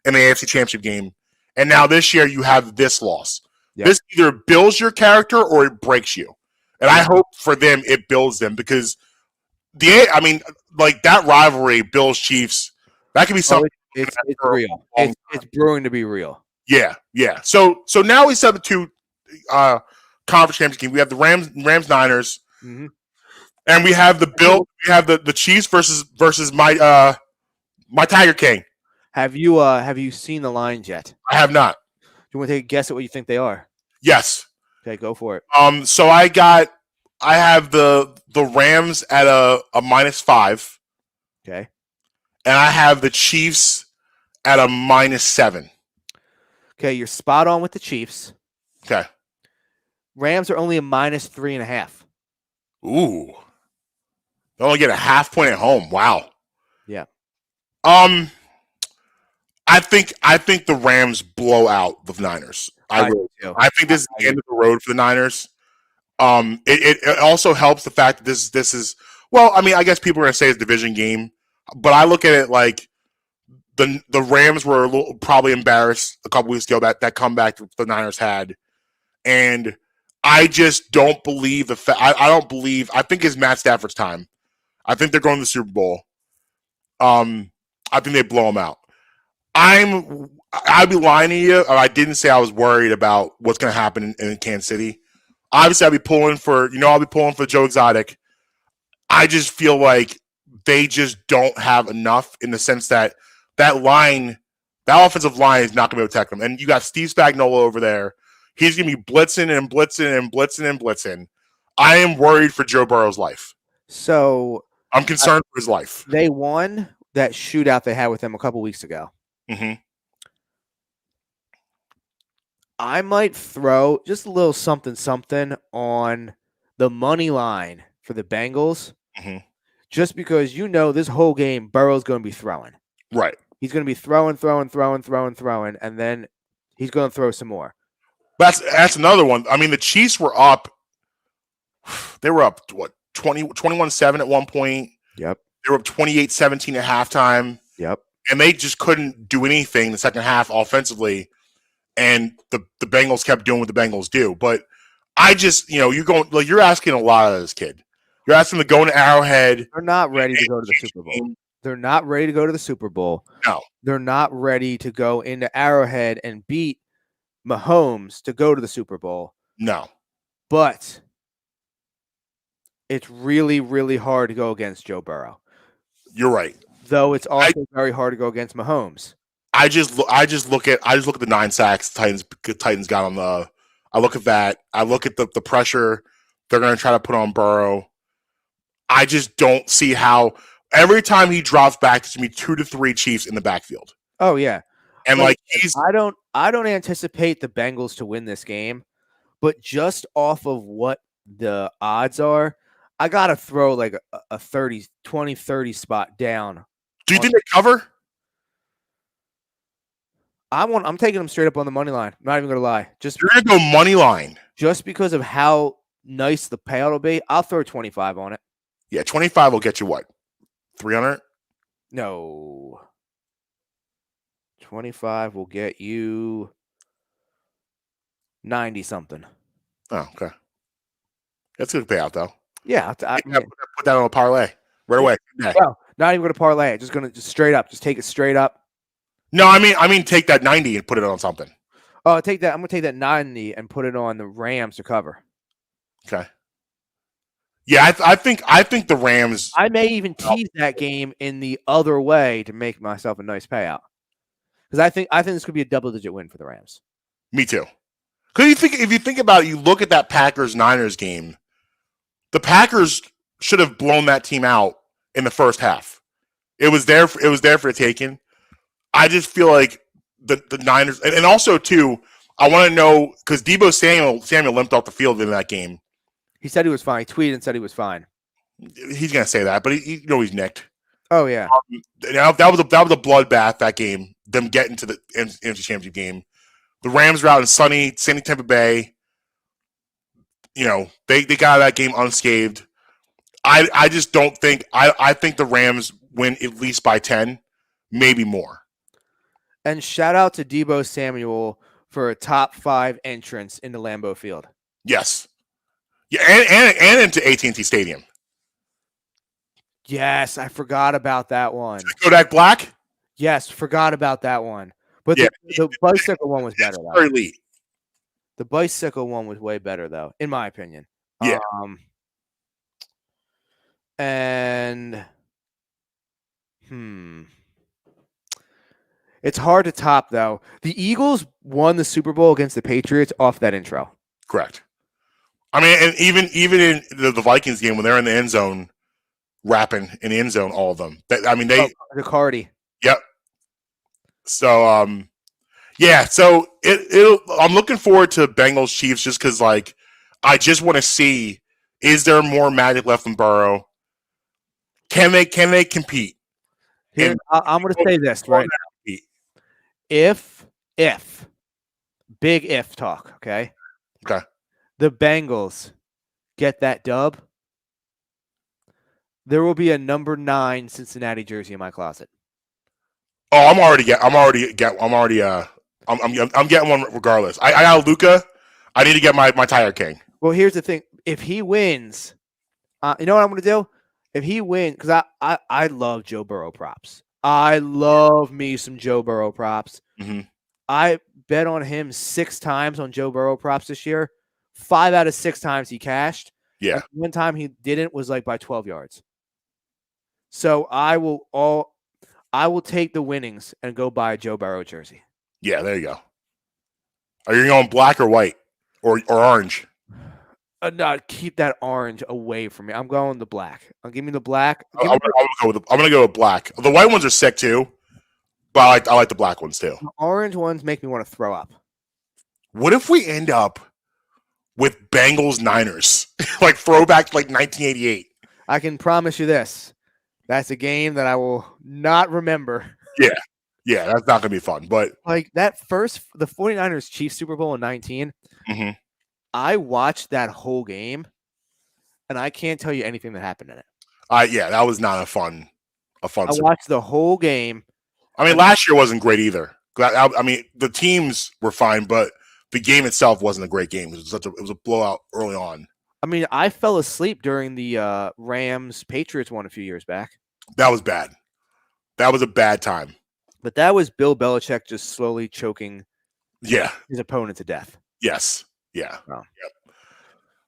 in the AFC Championship game, and now this year you have this loss. Yep. This either builds your character or it breaks you. And I hope for them it builds them because that rivalry, Bills Chiefs, that could be something. It's real. It's brewing to be real. Yeah. So now we set the 2 conference championship game. We have the Rams Niners, and we have the Bill. We have the Chiefs versus my Tiger King. Have you seen the lines yet? I have not. Do you want to take a guess at what you think they are? Yes. Okay, go for it. So I have the Rams at a -5. Okay. And I have the Chiefs at a -7. Okay, you're spot on with the Chiefs. Okay. Rams are only a -3.5. Ooh. They only get a half point at home. Wow. Yeah. I think the Rams blow out the Niners. I think this is the end of the road for the Niners. It also helps the fact that this is well, I mean, I guess people are gonna say it's a division game, but I look at it like the Rams were probably embarrassed a couple weeks ago that comeback the Niners had, and I just don't believe I think it's Matt Stafford's time. I think they're going to the Super Bowl. I think they blow them out. I'd be lying to you if I didn't say I was worried about what's going to happen in Kansas City. Obviously, I'll be pulling for Joe Exotic. I just feel like they just don't have enough in the sense that offensive line is not going to be able to protect them. And you got Steve Spagnuolo over there. He's going to be blitzing and blitzing and blitzing and blitzing. I am worried for Joe Burrow's life. So I'm concerned for his life. They won that shootout they had with him a couple weeks ago. Mm-hmm. I might throw just a little something on the money line for the Bengals, just because this whole game Burrow's going to be throwing. Right. He's going to be throwing, and then he's going to throw some more. That's another one. I mean, the Chiefs were up. They were up, 21-7 at one point. Yep. They were up 28-17 at halftime. Yep. And they just couldn't do anything in the second half offensively. And the Bengals kept doing what the Bengals do. But I just, you're asking a lot of this kid. You're asking them to go into Arrowhead. They're not ready to go to the Super Bowl. They're not ready to go to the Super Bowl. No. They're not ready to go into Arrowhead and beat Mahomes to go to the Super Bowl. No. But it's really, really hard to go against Joe Burrow. You're right. Though it's also very hard to go against Mahomes. I just look at the 9 sacks Titans got on the. I look at that. I look at the pressure they're going to try to put on Burrow. I just don't see how every time he drops back, there's going to be 2 to 3 Chiefs in the backfield. Oh yeah, and I don't anticipate the Bengals to win this game, but just off of what the odds are, I gotta throw like a 30 spot down. Do you think they cover? I'm taking them straight up on the money line. I'm not even gonna lie. You're gonna go money line just because of how nice the payout will be. I'll throw 25 on it. Yeah, 25 will get you what? 300? No. 25 will get you 90 something. Oh, okay. That's a good payout though. Yeah, put that on a parlay right away. Yeah. Well, not even going to parlay it. Just straight up. Just take it straight up. No, I mean take that 90 and put it on something. Oh, take that. I'm going to take that 90 and put it on the Rams to cover. Okay. Yeah, I think the Rams. I may even tease that game in the other way to make myself a nice payout. Because I think this could be a double-digit win for the Rams. Me too. Because if you think about it, you look at that Packers-Niners game. The Packers should have blown that team out in the first half. It was there for the taking. I just feel like the Niners, and also too, I want to know because Deebo Samuel limped off the field in that game. He said he was fine. He tweeted and said he was fine. He's gonna say that, but he's nicked. Oh yeah. That was a bloodbath, that game. Them getting to the NFC Championship game. The Rams were out in sunny Tampa Bay. They got out of that game unscathed. I just don't think I think the Rams win at least by 10, maybe more. And shout out to Deebo Samuel for a top 5 entrance into Lambeau Field. Yes. Yeah, and into AT&T Stadium. Yes, I forgot about that one. Kodak Black? Yes, forgot about that one. But yeah, the bicycle one was better. Very elite. The bicycle one was way better, though, in my opinion. Yeah. And it's hard to top, though. The Eagles won the Super Bowl against the Patriots off that intro. Correct. I mean, and even in the Vikings game when they're in the end zone, rapping in the end zone, all of them. Riccardi. Yep. So yeah. So I'm looking forward to Bengals Chiefs just because I just want to see, is there more magic left in Burrow? Can they compete? Here, I'm going to say this right now. If big if talk, okay? Okay. The Bengals get that dub, there will be a number 9 Cincinnati jersey in my closet. Oh, I'm getting one regardless. I got Luka. I need to get my Tiger King. Well, here's the thing. If he wins, you know what I'm going to do? If he wins, because I love Joe Burrow props. I love me some Joe Burrow props. Mm-hmm. I bet on him 6 times on Joe Burrow props this year. 5 out of 6 times he cashed. Yeah. And one time he didn't was by 12 yards. So I will take the winnings and go buy a Joe Burrow jersey. Yeah, there you go. Are you going black or white or orange? No, keep that orange away from me. I'm going the black. Give me the black. I'm gonna go with black. The white ones are sick too, but I like the black ones too. The orange ones make me want to throw up. What if we end up with Bengals Niners, throwback to 1988? I can promise you this: that's a game that I will not remember. Yeah, that's not gonna be fun. But the 49ers Chiefs Super Bowl in 19. Mm-hmm. I watched that whole game, and I can't tell you anything that happened in it. Yeah, that was not a fun. I watched the whole game. I mean, last year wasn't great either. I mean, the teams were fine, but the game itself wasn't a great game. It was a blowout early on. I mean, I fell asleep during the Rams Patriots one a few years back. That was bad. That was a bad time. But that was Bill Belichick just slowly choking his opponent to death. Yes. Yeah. Oh. Yep.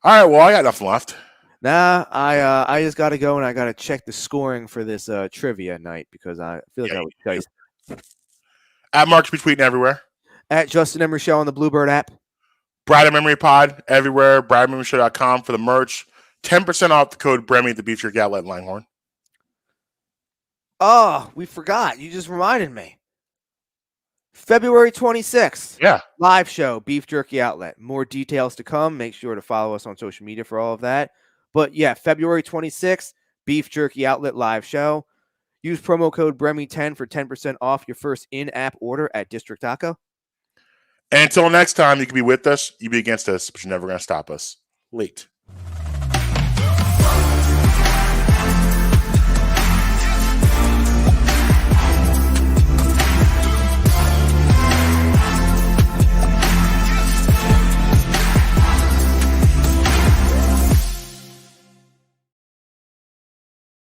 All right. Well, I got nothing left. Nah, I just got to go and I got to check the scoring for this trivia night because I feel like I was diced. At Marques Retweeting everywhere. At Justin Emery Show on the Bluebird app. Brad and Memory Pod everywhere. BradMemoryShow.com for the merch. 10% off the code Bremy at the Beef Jerky Outlet in Langhorne. Oh, we forgot. You just reminded me. February 26th. Yeah. Live show, Beef Jerky Outlet. More details to come. Make sure to follow us on social media for all of that. But yeah, February 26th, Beef Jerky Outlet live show. Use promo code BREMY10 for 10% off your first in-app order at District Taco. And until next time, you can be with us, you be against us, but you're never going to stop us. Late.